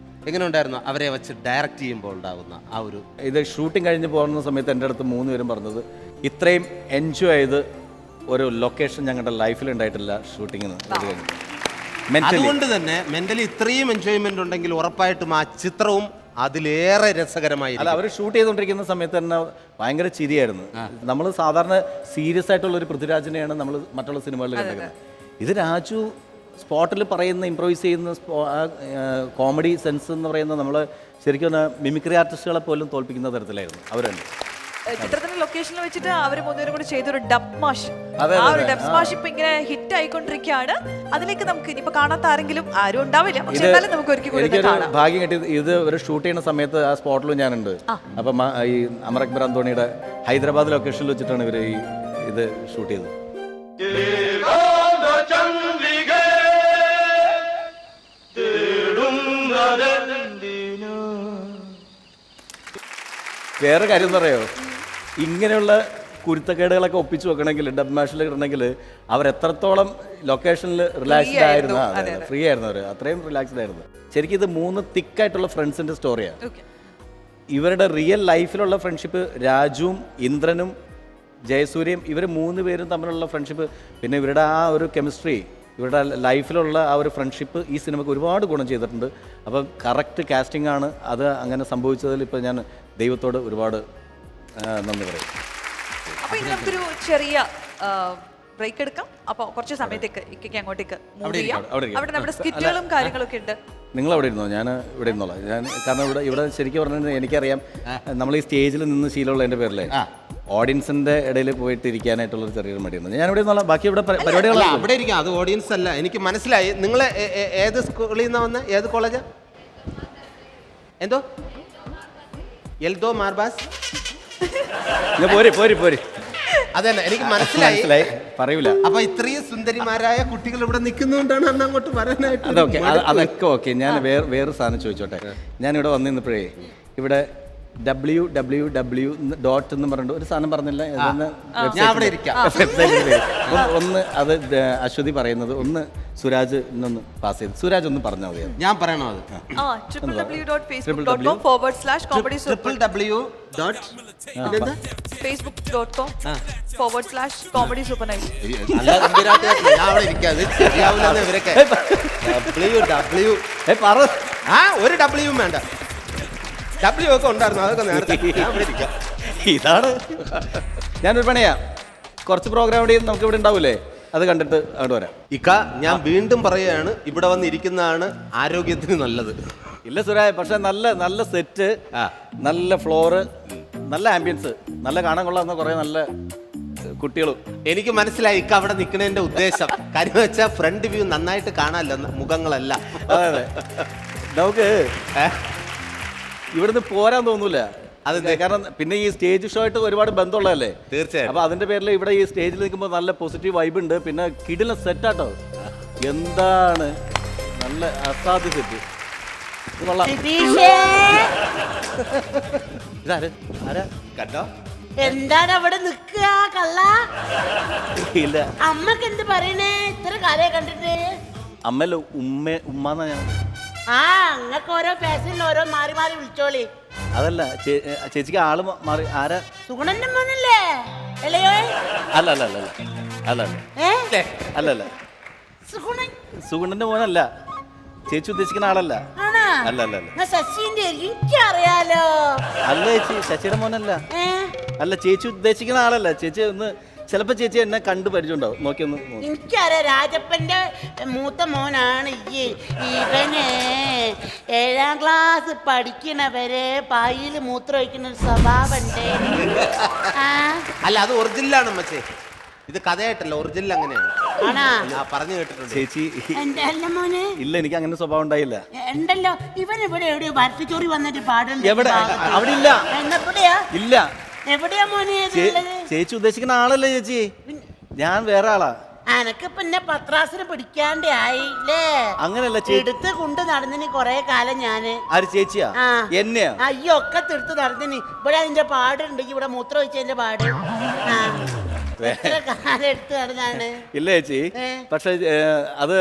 എങ്ങനെ ഉണ്ടായിരുന്നു അവരെ വെച്ച് ഡയറക്റ്റ് ചെയ്യുമ്പോൾ ഉണ്ടാകുന്ന ആ ഒരു ഇത്? ഷൂട്ടിംഗ് കഴിഞ്ഞ് പോകുന്ന സമയത്ത് എൻ്റെ അടുത്ത് 3 പേരും പറഞ്ഞത്, ഇത്രയും എൻജോയ് ചെയ്ത് ഒരു ലൊക്കേഷൻ ഞങ്ങളുടെ ലൈഫിൽ ഉണ്ടായിട്ടില്ല ഷൂട്ടിങ്ങിന്. അതുകൊണ്ട് തന്നെ മെന്റലി ഇത്രയും എൻജോയ്മെന്റ് ഉണ്ടെങ്കിൽ ഉറപ്പായിട്ടും ആ ചിത്രവും അതിലേറെ രസകരമായി. അല്ല, അവർ ഷൂട്ട് ചെയ്തുകൊണ്ടിരിക്കുന്ന സമയത്ത് തന്നെ ഭയങ്കര ചിരിയായിരുന്നു. നമ്മൾ സാധാരണ സീരിയസ് ആയിട്ടുള്ള ഒരു പൃഥ്വിരാജിനെയാണ് നമ്മൾ മറ്റുള്ള സിനിമകളിൽ കണ്ടിരിക്കുന്നത്. ഇത് രാജു സ്പോട്ടിൽ പറയുന്ന, ഇംപ്രൂവൈസ് ചെയ്യുന്ന കോമഡി സെൻസ് എന്ന് പറയുന്നത് നമ്മൾ ശരിക്കും മിമിക്രി ആർട്ടിസ്റ്റുകളെ പോലും തോൽപ്പിക്കുന്ന തരത്തിലായിരുന്നു അവരുണ്ട്. ചിത്രത്തിന്റെ ലൊക്കേഷനിൽ വെച്ചിട്ട് അവർ 3 പേരും കൂടി ചെയ്തൊരു ഡബ് മാഷ്, ആ ഒരു ഡബ് മാഷ് ഇപ്പൊ ഇങ്ങനെ ഹിറ്റ് ആയിക്കൊണ്ടിരിക്കുകയാണ്. അതിലേക്ക് നമുക്ക് ഇനിയിപ്പോ കാണാത്ത ആരും ഉണ്ടാവില്ല, പക്ഷെ എന്നാലും നമുക്ക് ഒരിക്കലും ഭാഗ്യം കിട്ടി. ഇത് ഒരു ഷൂട്ട് ചെയ്യുന്ന സമയത്ത് ആ സ്പോട്ടിലും ഞാനുണ്ട്. അപ്പം ഈ അമർ അക്ബർ അന്തോണിയുടെ ഹൈദരാബാദ് ലൊക്കേഷനിൽ വെച്ചിട്ടാണ് ഇവർ ഇത് ഷൂട്ട് ചെയ്തത്. വേറെ കാര്യം എന്ന് പറയോ, ഇങ്ങനെയുള്ള കുരുത്തക്കേടുകളൊക്കെ ഒപ്പിച്ചു വെക്കണമെങ്കിൽ, ഡബ് മാഷിൽ ഇടണമെങ്കിൽ അവരെത്രത്തോളം ലൊക്കേഷനിൽ റിലാക്സ്ഡ് ആയിരുന്നു, ഫ്രീ ആയിരുന്നു അവർ, അത്രയും റിലാക്സ്ഡ് ആയിരുന്നു. ശരിക്കും ഇത് 3 തിക്കായിട്ടുള്ള ഫ്രണ്ട്സിൻ്റെ സ്റ്റോറിയാണ്. ഇവരുടെ റിയൽ ലൈഫിലുള്ള ഫ്രണ്ട്ഷിപ്പ്, രാജുവും ഇന്ദ്രനും ജയസൂര്യയും, ഇവർ 3 പേരും തമ്മിലുള്ള ഫ്രണ്ട്ഷിപ്പ്, പിന്നെ ഇവരുടെ ആ ഒരു കെമിസ്ട്രി, ഇവരുടെ ലൈഫിലുള്ള ആ ഒരു ഫ്രണ്ട്ഷിപ്പ് ഈ സിനിമയ്ക്ക് ഒരുപാട് ഗുണം ചെയ്തിട്ടുണ്ട്. അപ്പം കറക്റ്റ് കാസ്റ്റിംഗ് ആണ് അത്. അങ്ങനെ സംഭവിച്ചതിൽ ഇപ്പോൾ ഞാൻ ദൈവത്തോട് ഒരുപാട് നന്ദി പറയും. അപ്പൊ ഇനി നമുക്കൊരു ചെറിയ ബ്രേക്ക് എടുക്കാം. അപ്പൊ കുറച്ച് സമയത്തേക്ക് ഇക്കയ്ക്ക് അങ്ങോട്ടേക്ക് മൂവ് ചെയ്യാം. അവിടെ നമ്മുടെ സ്കിറ്റുകളും കാര്യങ്ങളൊക്കെ ഉണ്ട്. നിങ്ങൾ അവിടെ ഇരുന്നോ, ഞാൻ ഇവിടെ ഇരുന്നോളാം. ഞാൻ കാരണം ഇവിടെ ശരിക്കും പറഞ്ഞാൽ എനിക്കറിയാം, നമ്മൾ ഈ സ്റ്റേജിൽ നിന്ന് ശീലമുള്ളതിൻ്റെ പേരിലെ ഓഡിയൻസിന്റെ ഇടയിൽ പോയിട്ട് ഇരിക്കാനായിട്ടുള്ള ഒരു ചെറിയൊരു മടിയുണ്ട്. ഞാൻ ഇവിടെ ഇരുന്നോളാം. ബാക്കി ഇവിടെ പരിപാടികൾ അവിടെ ഇരിക്കാം. അത് ഓഡിയൻസ് അല്ല, എനിക്ക് മനസ്സിലായി. നിങ്ങൾ ഏത് സ്കൂളിൽ നിന്നാ വന്ന, ഏത് കോളേജാ? എന്തോ എൽദോ മാർബാസ്? പോരി പോരി പോരി. അതന്നെ, എനിക്ക് മനസ്സിലായി. പറയൂല. അപ്പൊ ഇത്രയും സുന്ദരിമാരായ കുട്ടികൾ ഇവിടെ നിൽക്കുന്നതുകൊണ്ടാണ് അന്ന് അങ്ങോട്ട് വരാനായിട്ട്. അതൊക്കെ ഓക്കെ. ഞാൻ വേറൊരു സാധനം ചോദിച്ചോട്ടെ. ഞാനിവിടെ വന്നു നിന്നപ്പോഴേ ഇവിടെ www. എന്ന് പറഞ്ഞിട്ട് ഒരു സാധനം പറഞ്ഞില്ല. ഒന്ന് അത് അശ്വതി പറയുന്നത്, ഒന്ന് സുരാജ് ഇന്നൊന്ന് പാസ് ചെയ്ത് സുരാജ് ഒന്ന് പറഞ്ഞാൽ മതി. ഞാൻ പറയണോ അത്? ഒരു ഡബ്ല്യൂ വേണ്ട, ഡബ്ല്യൂ ഒക്കെ ഉണ്ടായിരുന്നു, അതൊക്കെ നേരത്തെ. ഇതാണ് ഞാനൊരു പണിയാ, കുറച്ച് പ്രോഗ്രാം ഇവിടെ നമുക്ക് ഇവിടെ ഉണ്ടാവൂലേ, അത് കണ്ടിട്ട് അങ്ങോട്ട് വരാം. ഇക്ക, ഞാൻ വീണ്ടും പറയുകയാണ്, ഇവിടെ വന്നിരിക്കുന്നതാണ് ആരോഗ്യത്തിന് നല്ലത്. ഇല്ല സുരാജ്, പക്ഷെ നല്ല നല്ല സെറ്റ്, നല്ല ഫ്ലോറ്, നല്ല ആംബിയൻസ്, നല്ല കാണാൻ കൊള്ളാവുന്ന കുറെ നല്ല കുട്ടികളും. എനിക്ക് മനസ്സിലായി ഇക്ക അവിടെ നിൽക്കുന്നതിന്റെ ഉദ്ദേശം. കാര്യം വെച്ചാൽ ഫ്രണ്ട് വ്യൂ നന്നായിട്ട് കാണാമല്ലോ, മുഖങ്ങളല്ല. അതെ അതെ, നമുക്ക് ഇവിടുന്ന് പോരാൻ തോന്നൂല. അത് കാരണം പിന്നെ ഈ സ്റ്റേജ് ഷോ ആയിട്ട് ഒരുപാട് ബന്ധമുള്ളതല്ലേ. തീർച്ചയായും. അപ്പൊ അതിന്റെ പേരിൽ ഇവിടെ ഈ സ്റ്റേജിൽ നിൽക്കുമ്പോൾ നല്ല പോസിറ്റീവ് വൈബ് ഉണ്ട്. പിന്നെ കിടിലൻ സെറ്റാട്ടോ, എന്താണ് നല്ല അസാധ്യ സെറ്റ്. ഇത് കൊള്ളാം. ഇതാര് ആരാ കണ്ടോ? എന്താണ് അവിടെ നിക്കുക കള്ള? ഇല്ല, അമ്മക്ക് എന്ത് പറയണേ? ഇത്ര കാലേ കണ്ടിട്ട്. അമ്മല്ലോ, ഉമ്മാന്നാ ഞാൻ. ആ, അങ്ങക്ക് ഓരോ ഫാഷനിൽ ഓരോ മാറി മാറി വിളിച്ചോളി. അതല്ല ചേച്ചിക്ക് ആള് മാറി. ആരാ? സുഗുണന്റെ മോനല്ലേ? അല്ലയോ? അല്ല അല്ല അല്ല അല്ല അല്ല അല്ല, സുഗുണൻ സുഗുണന്റെ മോനല്ല. ചേച്ചി ഉദ്ദേശിക്കുന്ന ആളല്ല. ആണോ? അല്ല അല്ല അല്ല. ശശിന്റെ എനിക്കറിയാലോ. അല്ല ചേച്ചി, ശശിയുടെ മോനല്ല. അല്ല, ചേച്ചി ഉദ്ദേശിക്കുന്ന ആളല്ല. ചേച്ചി ഒന്ന് ചിലപ്പോ ചേച്ചി എന്നെ കണ്ടു പരിചയമുണ്ടാവും. നോക്കി ഒന്ന്. എനിക്കറിയാം, രാജപ്പന്റെ മൂത്ത മോനാണ് ഈ. ഇവന് 7ാം ക്ലാസ് പഠിക്കണവരെ പായിൽ മൂത്രം ഒഴിക്കുന്ന ഒരു സ്വഭാവമുണ്ട്. അല്ല, അത് ഒറിജിനലാണ് അമ്മച്ചേ, ഇത് കഥയായിട്ടല്ല, ഒറിജിനൽ അങ്ങനെയാണ്. പറഞ്ഞു കേട്ടിട്ടുണ്ട് ചേച്ചി. അല്ല മോനെ, ഇല്ല, എനിക്ക് അങ്ങനെ സ്വഭാവം ഉണ്ടായില്ല. ഉണ്ടല്ലോ, ഇവൻ ഇവിടെ എവിടെയോ ഭരത്തിച്ചോറി വന്നിട്ട് പാടുണ്ട്. എവിടെ? അവിടെ ഇല്ല. എന്നെവിടെയാ? ഇല്ല. എവിടെയാ മോനെ? ചേച്ചി ഉദ്ദേശിക്കുന്ന ആളല്ലേ ചേച്ചി, ഞാൻ വേറെ ആളാ. അനക്കിപ്പൊ എന്നെ പത്രാസിന് പിടിക്കാണ്ടേ ആയില്ലേ? അങ്ങനല്ല, എടുത്ത് കൊണ്ട് നടന്നിന് കൊറേ കാലം ഞാന്. ആര്? ചേച്ചിയാ? എന്നെയാ? അയ്യോ, ഒക്കെ തീർത്ത് നടന്നിന്. ഇവിടെ അതിന്റെ പാടുണ്ട്, ഇവിടെ മൂത്രം ഒഴിച്ചതിന്റെ പാട്. എത്ര കാലം എടുത്ത് നടന്നാണ്. ഇല്ല ചേച്ചി, പക്ഷെ അത്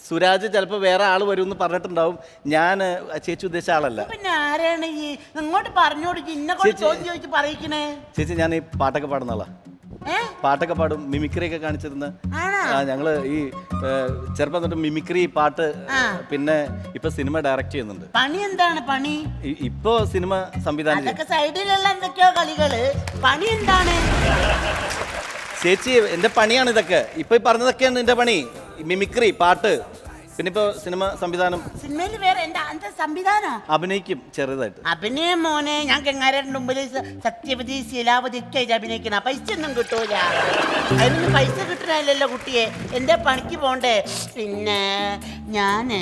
സുരാജ് ചിലപ്പോ വേറെ ആള് വരും എന്ന് പറഞ്ഞിട്ടുണ്ടാവും. ഞാൻ ചേച്ചി ഉദ്ദേശിച്ച ആളല്ല. പിന്നെ ആരാണ് ഈ? ഇങ്ങോട്ട് പറഞ്ഞോട്, ഇന്നെ കൊണ്ട് ചോദ്യം ചോദിച്ച് പറയിക്കണേ. ചേച്ചി, ഞാൻ ഈ പാട്ടൊക്കെ പാടുന്ന ആളാ. പാട്ടൊക്കെ പാടും, മിമിക്രി ഒക്കെ കാണിച്ചിരുന്ന. ഞങ്ങള് ഈ ചെറുപ്പം തൊട്ട് മിമിക്രി, പാട്ട്, പിന്നെ ഇപ്പൊ സിനിമ ഡയറക്റ്റ് ചെയ്യുന്നുണ്ട്. പണി എന്താണ് പണി? ഇപ്പൊ സിനിമ സംവിധാനം. സൈഡിലുള്ള എന്തൊക്കെയോ കളികള്. പണി എന്താണ് ചേച്ചി? എന്റെ പണിയാണ് ഇതൊക്കെ. ഇപ്പൊ ഈ പറഞ്ഞതൊക്കെയാണ് എന്റെ പണി. മിമിക്രി, പാട്ട്, പിന്നെ ഇപ്പൊ സിനിമ സംവിധാനം. സിനിമയിൽ വേറെ എന്താ സംവിധാനം? അഭിനയിക്കും ചെറുതായിട്ട്. അഭിനയം മോനെ, ഞാൻ ഗംഗാരന്റെ മുമ്പിൽ സത്യവതി, ശീലാവതി ഒക്കെ ആയിട്ട് അഭിനയിക്കണ. പൈസ ഒന്നും കിട്ടൂല. അതിന് പൈസ കിട്ടണല്ലോ കുട്ടിയെ. എന്റെ പണിക്ക് പോണ്ടേ? പിന്നെ ഞാന്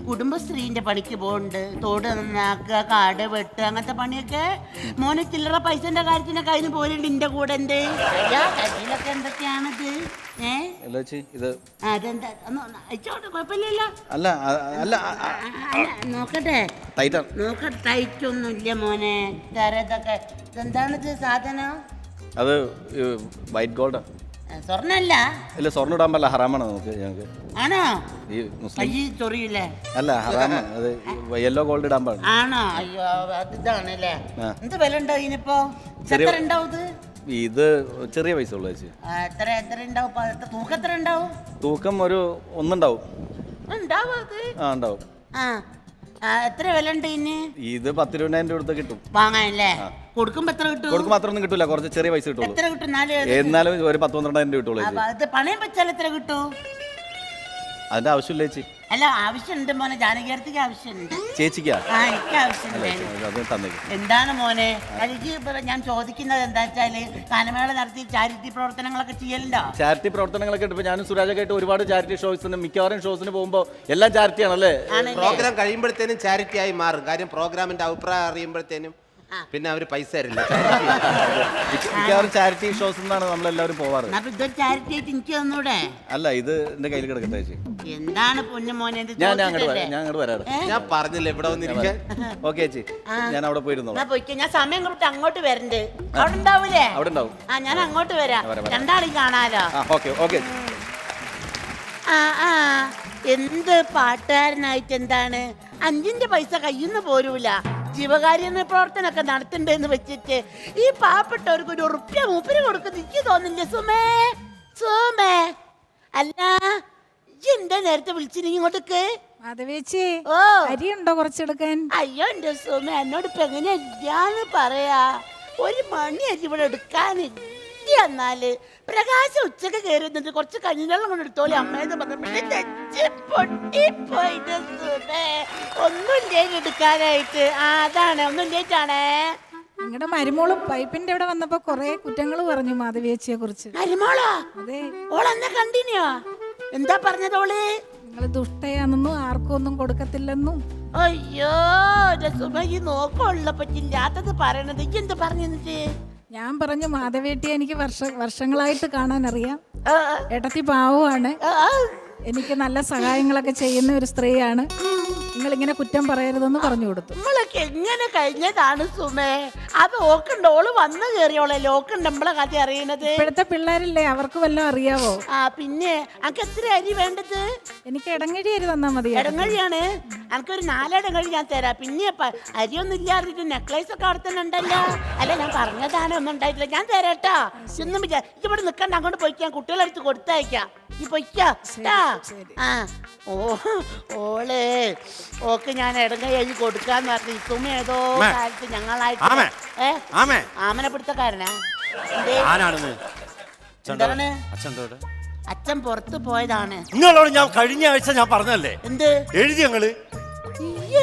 കുടുംബശ്രീന്റെ പണിക്ക് പോണ്ട്. തോട് നന്നാക്കുക, കാട് വെട്ടുക, അങ്ങനത്തെ പണിയൊക്കെ. മോനെ ചില്ലറ പൈസന്റെ കാര്യത്തിനൊക്കെ അതിന് പോലുണ്ട് എന്റെ കൂടെ. എന്റെ കയ്യിലൊക്കെ എന്തൊക്കെയാണിത്? ഇത് അതെന്താ? അയച്ചോട്ടെ, കുഴപ്പമില്ലല്ലോ. അല്ല അല്ല, നോക്കട്ടെ, നോക്കട്ടെ. ടൈറ്റ് ഒന്നും ഇല്ല മോനെ. ഇതൊക്കെ എന്താണിത് സാധനം? അത് വൈറ്റ് ഗോൾഡ്. സ്വർണ്ണല്ല? ഇല്ല, സ്വർണ്ണം ഇടാൻ പറ്റില്ല, ഹറാമാണ് നമുക്ക്. ഞങ്ങൾക്ക് ആണോ? ഈ മുസ്ലിം ചൊറിയില്ലേ? അല്ല, ഹറാമാണ്. അത് യെല്ലോ ഗോൾഡ് ഇടാൻ പാടില്ല. ആണോ? അയ്യോ, ഇതാണല്ലേ. എന്ത് വില ഉണ്ടാവും ഇതിനിപ്പോ? എത്ര ഉണ്ടാവും ഇത്? ഇത് ചെറിയ പൈസ ഉള്ളു ചേച്ചി. എത്ര ഉണ്ടാവും? തൂക്കം എത്ര ഉണ്ടാവും? തൂക്കം ഒരു ഒന്നുണ്ടാവും. ഉണ്ടാവും. എത്ര വില ഉണ്ട് ഇതിന്? ഇത് 10,000 രൂപ കൊടുത്ത് കിട്ടും വാങ്ങാനല്ലേ? കൊടുക്കുമ്പോ എത്ര കിട്ടും? കൊടുക്കുമ്പോൾ അത്ര ഒന്നും കിട്ടൂല, കുറച്ച് ചെറിയ പൈസ കിട്ടുള്ളൂ. എത്ര കിട്ടും? എന്നാലും ഒരു 10-12 രൂപ കിട്ടുള്ളൂ ചേച്ചി. അത് പണയം വെച്ചാൽ എത്ര കിട്ടും? അതിന്റെ ആവശ്യമില്ല ചേച്ചി. അല്ല, ആവശ്യമുണ്ട് മോനെ, ജാനകിയടുത്തേക്ക് ആവശ്യമുണ്ട്. ചേച്ചിക്കാ? ആ, എനിക്ക് ആവശ്യമുണ്ട്. അത് തന്നേക്കും. എന്താണ് മോനെ എനിക്ക് ഞാൻ ചോദിക്കുന്നത് എന്താ വെച്ചാല്, ഗാനമേള നടത്തി ചാരിറ്റി പ്രവർത്തനങ്ങളൊക്കെ ചെയ്യലുണ്ടോ? ചാരിറ്റി പ്രവർത്തനങ്ങളൊക്കെ ഉണ്ട്. ഇപ്പൊ ഞാനും സുരാജൊക്കെ ആയിട്ട് ഒരുപാട് ചാരിറ്റി ഷോസിന്, മിക്കവാറും ഷോസിന് പോകുമ്പോൾ എല്ലാം ചാരിറ്റി ആണല്ലേ. പ്രോഗ്രാം കഴിയുമ്പോഴത്തേനും ചാരിറ്റി ആയി മാറും. കാര്യം പ്രോഗ്രാമിന്റെ അഭിപ്രായം അറിയുമ്പോഴത്തേനും പിന്നെ അവര് പൈസ തരില്ല. മിക്കവാറും ചാരിറ്റി ഷോസ് എന്നാണ് നമ്മളെല്ലാവരും പോവാറ്. അപ്പൊ ഇതൊരു ചാരിറ്റി ആയിട്ട് എനിക്ക് തന്നൂടെ? അല്ല, ഇത് എന്റെ കയ്യിൽ കിടക്കട്ടെ ചേച്ചി. എന്താണ് പൊന്നു മോനെ ഇത്? ഞാൻ അങ്ങോട്ട് വരാറ്. ഞാൻ പറഞ്ഞില്ല ഇവിടെ വന്നിരിക്കാൻ. ഓക്കെ ചേച്ചി, ഞാൻ അവിടെ പോയിരുന്നോളാം. ഞാൻ പോയിക്കോ, ഞാൻ സമയം കൊടുത്ത് അങ്ങോട്ട് വരണ്ട്. അവിടെ ഉണ്ടാവൂലേ? അവിടെ ഉണ്ടാവും. ആ, ഞാൻ അങ്ങോട്ട് വരാം. രണ്ടാളും കാണാലോ. ഓക്കെ. ആ ആ, എന്ത് പാട്ടുകാരനായിട്ട് എന്താണ് 5 പൈസ കയ്യിന്ന് പോരൂല. ജീവകാര്യ പ്രവർത്തനമൊക്കെ നടത്തണ്ടെന്ന് വെച്ചിട്ട് ഈ പാവപ്പെട്ടവർക്ക് ഒരു ഉറുപ്പ്യ മൂപ്പര് കൊടുക്കുന്ന എനിക്ക് തോന്നില്ല. സുമേ അല്ല, എന്താ നേരത്തെ വിളിച്ചിരുന്നു ഇങ്ങോട്ടേക്ക്? മാധവേച്ചി, ഓ, അരിയുണ്ടോ കുറച്ചെടുക്കാൻ? അയ്യോ എന്റെ സുമ, എന്നോട് ഇപ്പൊ എങ്ങനെയാന്ന് പറയാ? ഒരു മണി അരി ഇവിടെ എടുക്കാനില്ല. എന്നാല് പ്രകാശം ഉച്ചക്ക് കയറി നിന്നിട്ട് കുറച്ച് കഞ്ഞിവെള്ളം കൊണ്ട് എടുത്തോളി അമ്മയെന്ന് പറഞ്ഞപ്പോഴേ പൊട്ടിപ്പോയിട്ട് സുമേ. ഒന്നുമില്ലേ എടുക്കാനായിട്ട്? അതാണ്, ഒന്നും ഇല്ലേറ്റാണേ. നിങ്ങളുടെ മരുമോള് പൈപ്പിന്റെ അവിടെ വന്നപ്പോ കൊറേ കുറ്റങ്ങൾ പറഞ്ഞു മാധവേച്ചിയെ കുറിച്ച്. മരുമോളോ? അതെ. ഓളെന്നെ കണ്ടിന്യോ? എന്താ പറഞ്ഞതോള്? നിങ്ങൾ ദുഷ്ടയാണെന്നും ആർക്കും ഒന്നും കൊടുക്കത്തില്ലെന്നും. അയ്യോ സുമ, ഈ നോക്കമുള്ള പറ്റില്ലാത്തത് പറയണത്. ഈ എന്ത് പറഞ്ഞിട്ട്? ഞാൻ പറഞ്ഞു, മാധവേട്ടിയെ എനിക്ക് വർഷങ്ങളായിട്ട് കാണാൻ അറിയാം. ആ, ഏട്ടത്തി പാവമാണ്, ആ, ആ. എനിക്ക് നല്ല സഹായങ്ങളൊക്കെ ചെയ്യുന്ന ഒരു സ്ത്രീയാണ്, നിങ്ങൾ ഇങ്ങനെ കുറ്റം പറയരുതെന്ന് പറഞ്ഞു കൊടുത്തു. നമ്മളൊക്കെ എങ്ങനെ കഴിഞ്ഞതാണ് സുമേ? അത് ഓക്കുണ്ട്, ഓള് വന്നു കയറിയോളല്ലേ ഓക്കുണ്ട് നമ്മളെ കഥ അറിയണത്. ഇപ്പോഴത്തെ പിള്ളേരല്ലേ, അവർക്ക് വല്ലതും അറിയാവോ? ആ, പിന്നെ അനക്ക് എത്ര അരി വേണ്ടത്? എനിക്ക് ഇടങ്ങഴി അരി തന്നാ മതി. ഇടങ്ങഴിയാണ്. എനിക്കൊരു 4 ഇടങ്ങഴി ഞാൻ തരാം. പിന്നെ അരിയൊന്നും ഇല്ലാതിട്ട് നെക്ലേസ് ഒക്കെ അവിടെ തന്നെ ഉണ്ടല്ലോ. അല്ല, ഞാൻ പറഞ്ഞതാണ്, ഒന്നും ഉണ്ടായിട്ടില്ല. ഞാൻ തരാട്ടാ. ഒന്നും ഇവിടെ നിക്കണ്ട, അങ്ങോട്ട് പോയിക്കാൻ, കുട്ടികളെടുത്ത് കൊടുത്തയക്കാം. ഈ പൊയ്ക്കാ. ആ, ഓള് ഓക്ക് ഞാൻ ഇടങ്ങഴി അരി കൊടുക്കാന്ന് പറഞ്ഞു. സുമ ഏതോ കാലത്ത് ഞങ്ങളായിട്ട് ആമനെ പിടുത്തക്കാരനാ. എന്താണ്? അച്ഛൻ പുറത്തു പോയതാണ്. നിങ്ങളോട് ഞാൻ കഴിഞ്ഞ ആഴ്ച ഞാൻ പറഞ്ഞല്ലേ, എന്ത് എഴുതി ഞങ്ങള്.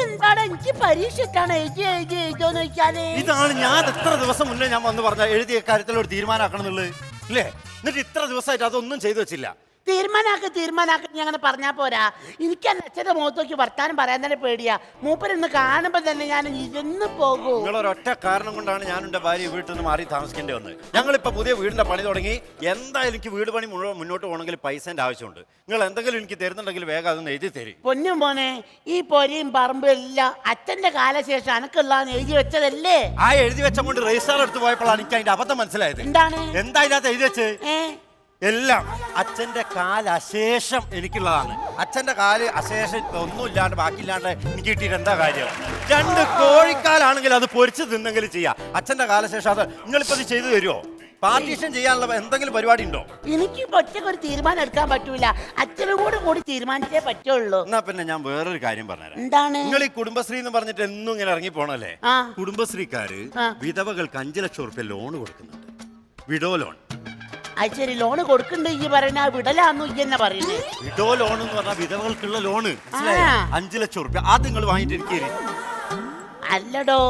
എന്താണ് എനിക്ക് പരീക്ഷട്ടാണ് എഴുതിയോന്ന് ചോദിച്ചാല്? ഇതാണ് ഞാൻ എത്ര ദിവസം മുന്നേ ഞാൻ വന്ന് പറഞ്ഞ എഴുതിയ കാര്യത്തിൽ ഒരു തീരുമാനമാക്കണം എന്നുള്ളത് ഇല്ലേ? എന്നിട്ട് ഇത്ര ദിവസമായിട്ട് അതൊന്നും ചെയ്തു വെച്ചില്ല. തീരുമാനാക്കി അങ്ങനെ പറഞ്ഞാ പോരാ. എനിക്ക് എന്റെ അച്ഛന്റെ മുഖത്ത് നോക്കി വർത്താനം പറയാൻ തന്നെ പേടിയാ. മൂപ്പരൊന്ന് കാണുമ്പോ തന്നെ ഞാൻ ഇരുന്ന് പോകും. നിങ്ങളൊരൊറ്റ കാരണം കൊണ്ടാണ് ഞാൻ എന്റെ ഭാര്യ വീട്ടിൽ നിന്ന് മാറി താമസിക്കേണ്ടി വന്നത്. ഞങ്ങളിപ്പോ പുതിയ വീടിന്റെ പണി തുടങ്ങി. എന്തായാലും എനിക്ക് വീട് പണി മുന്നോട്ട് പോകണമെങ്കിൽ പൈസന്റെ ആവശ്യമുണ്ട്. നിങ്ങൾ എന്തെങ്കിലും എനിക്ക് തരുന്നുണ്ടെങ്കിൽ വേഗം അതൊന്ന് എഴുതി തരും. പൊന്നും മോനെ, ഈ പൊരിയും പറമ്പും എല്ലാം അച്ഛന്റെ കാലശേഷം അനക്കുള്ളതെന്ന് എഴുതി വെച്ചതല്ലേ? ആ എഴുതി വെച്ച കൊണ്ട് രജിസ്റ്റർ എടുത്ത് പോയപ്പോഴാണ് എനിക്ക് അതിന്റെ അബദ്ധം മനസ്സിലായത്. എന്താണ്? എന്താ ഇതിനകത്ത് എഴുതി വെച്ച്? എല്ലാം അച്ഛന്റെ കാലശേഷം എനിക്കുള്ളതാണ്. അച്ഛന്റെ കാല് അശേഷം ഒന്നുമില്ലാണ്ട് ബാക്കിയില്ലാണ്ട് എനിക്ക് കിട്ടിയിട്ട് എന്താ കാര്യം? 2 കോഴിക്കാലാണെങ്കിൽ അത് പൊരിച്ച് തിന്നെങ്കിലും ചെയ്യാം. അച്ഛന്റെ കാലശേഷം അത് നിങ്ങളിപ്പോ ഇത് ചെയ്തു തരുമോ? പാർട്ടീഷൻ ചെയ്യാനുള്ള എന്തെങ്കിലും പരിപാടി ഉണ്ടോ? എനിക്ക് ഒറ്റയ്ക്ക് ഒരു തീരുമാനം എടുക്കാൻ പറ്റൂല. അച്ഛനും കൂടി തീരുമാനിച്ചേ പറ്റുള്ളൂ. എന്നാ പിന്നെ ഞാൻ വേറൊരു കാര്യം പറഞ്ഞുതരാം. എന്താണ്? നിങ്ങൾ ഈ കുടുംബശ്രീ എന്ന് പറഞ്ഞിട്ട് എന്നും ഇങ്ങനെ ഇറങ്ങി പോണല്ലേ? ആ. കുടുംബശ്രീക്കാര് വിധവകൾക്ക് 5 ലക്ഷം റുപ്യ ലോൺ കൊടുക്കുന്നുണ്ട്. Widow loan. അത് ശരി, ലോണ് കൊടുക്കണ്ട്. ഈ പറയുന്ന വിടലാന്നു ഈ തന്നെ പറയുന്നത്. വിഡോ ലോൺ എന്ന് പറഞ്ഞാൽ വിധവകൾക്കുള്ള ലോണ്. 5 ലക്ഷം റുപ്യ അത് നിങ്ങൾ വാങ്ങിട്ട് എനിക്ക് അല്ലടോ,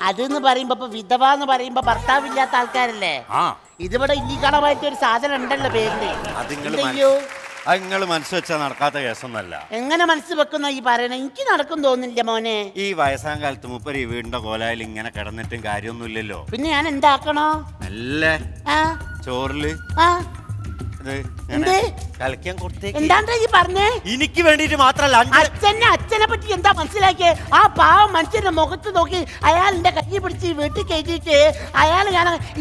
അതെന്ന് പറയുമ്പോ വിധവ എന്ന് പറയുമ്പോ ഭർത്താവില്ലാത്ത ആൾക്കാരല്ലേ? ഇതിവിടെ ഇല്ലീഗളമായിട്ട് ഒരു സാധനം ഉണ്ടല്ലോ പേരില്. അത് നിങ്ങൾ മനസ്സ് വെച്ചാൽ നടക്കാത്ത കേസൊന്നല്ല. എങ്ങനെ മനസ്സ് വെക്കുന്ന ഈ പറയണ? എനിക്ക് നടക്കും തോന്നില്ല മോനെ. ഈ വയസ്സാം കാലത്ത് മൂപ്പര് ഈ വീടിന്റെ കോലായിൽ ഇങ്ങനെ കിടന്നിട്ടും കാര്യമൊന്നുമില്ലല്ലോ. പിന്നെ ഞാൻ എന്താക്കണോ? നല്ല ചോറില് കളിക്കാൻ കൊടുത്തേക്ക്. എന്താണ്ടാ ഈ പറഞ്ഞേ? എനിക്ക് വേണ്ടിട്ട് മാത്രല്ല, അച്ഛനെ പറ്റി എന്താ മനസ്സിലാക്കിയേ? ആ പാവം മനുഷ്യന്റെ മുഖത്ത് നോക്കി അയാളിന്റെ കൈ പിടിച്ച് വീട്ടിൽ കയറ്റിട്ട് അയാൾ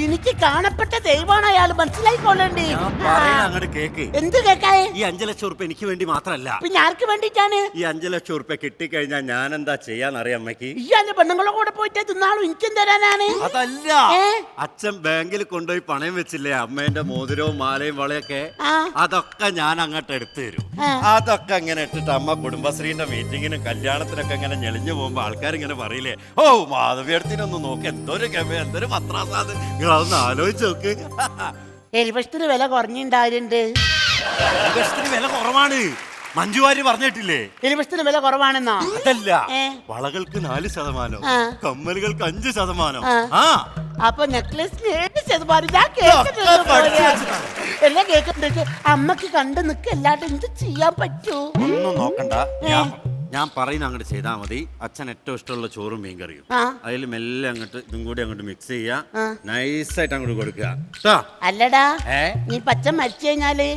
എനിക്ക് കാണപ്പെട്ട ദൈവമാണ് അയാൾ മനസ്സിലായിക്കൊള്ളേണ്ടി. അങ്ങോട്ട് കേക്ക്. എന്ത് കേക്കായേ? ഈ 5 ലക്ഷം റുപ്യ എനിക്ക് വേണ്ടി മാത്രല്ല, പിന്നെ ആർക്ക് വേണ്ടിട്ടാണ്? ഈ 5 ലക്ഷം റുപ്യ കിട്ടിക്കഴിഞ്ഞാൽ ഞാൻ എന്താ ചെയ്യാന്നറിയാം അമ്മയ്ക്ക്? ഈ അന്റെ പെണ്ണുങ്ങളെ കൂടെ പോയിട്ട് തിന്നാളും എനിക്കും തരാനാണ്. അതല്ല, അച്ഛൻ ബാങ്കിൽ കൊണ്ടുപോയി പണയം വെച്ചില്ലേ അമ്മേന്റെ മോതിരവും മാലയും വളയൊക്കെ ഒക്കെ ആ. അതൊക്കെ ഞാൻ അങ്ങോട്ട് എടുത്തു തരും. അതൊക്കെ ഇങ്ങനെ ഇട്ടിട്ട് അമ്മ കുടുംബശ്രീന്റെ മീറ്റിങ്ങിനും കല്യാണത്തിനൊക്കെ ഇങ്ങനെ ഞെളിഞ്ഞു പോകുമ്പോ ആൾക്കാർ ഇങ്ങനെ പറയില്ലേ, ഓ മാധവിയടത്തിനൊന്ന് നോക്ക്, എന്തൊരു ഗമ, എന്തൊരു പത്രാസാത്, നിങ്ങൾ അതൊന്ന് ആലോചിച്ച് നോക്ക്. എലിപക്ഷത്തിന് വില കുറഞ്ഞിണ്ടായിട്ടുണ്ട്. വില കുറവാണ്, മഞ്ജുവാരി പറഞ്ഞിട്ടില്ലേ? എലിപക്ഷത്തിന് വില കുറവാണെന്നോ? അതല്ല, ഏ? വളകൾക്ക് 4%, ആ. കമ്മലുകൾക്ക് 5%. ആ. ആ അപ്പൊ നെക്ലസിന് 7% ഞാൻ കേട്ടിട്ടുണ്ട് പോലെ. എല്ലാം കേൾക്കുന്നുണ്ട്. അമ്മക്ക് കണ്ടു നിക്കല്ലാണ്ട് എന്ത് ചെയ്യാൻ പറ്റൂ? ഒന്നും നോക്കണ്ട, ഞാൻ പറയുന്ന അങ്ങോട്ട് ചെയ്താൽ മതി. അച്ഛൻ ഏറ്റവും ഇഷ്ടമുള്ള ചോറും മീൻ കറിയും ആ. അതിൽ മെല്ലെ അങ്ങോട്ട് ഇതും കൂടി അങ്ങോട്ട് മിക്സ് ചെയ്യുക, നൈസായിട്ട് അങ്ങോട്ട് കൊടുക്കുക ട്ടോ. അല്ലടാ, ഏ? നീ പച്ച മരിച്ചു കഴിഞ്ഞാല്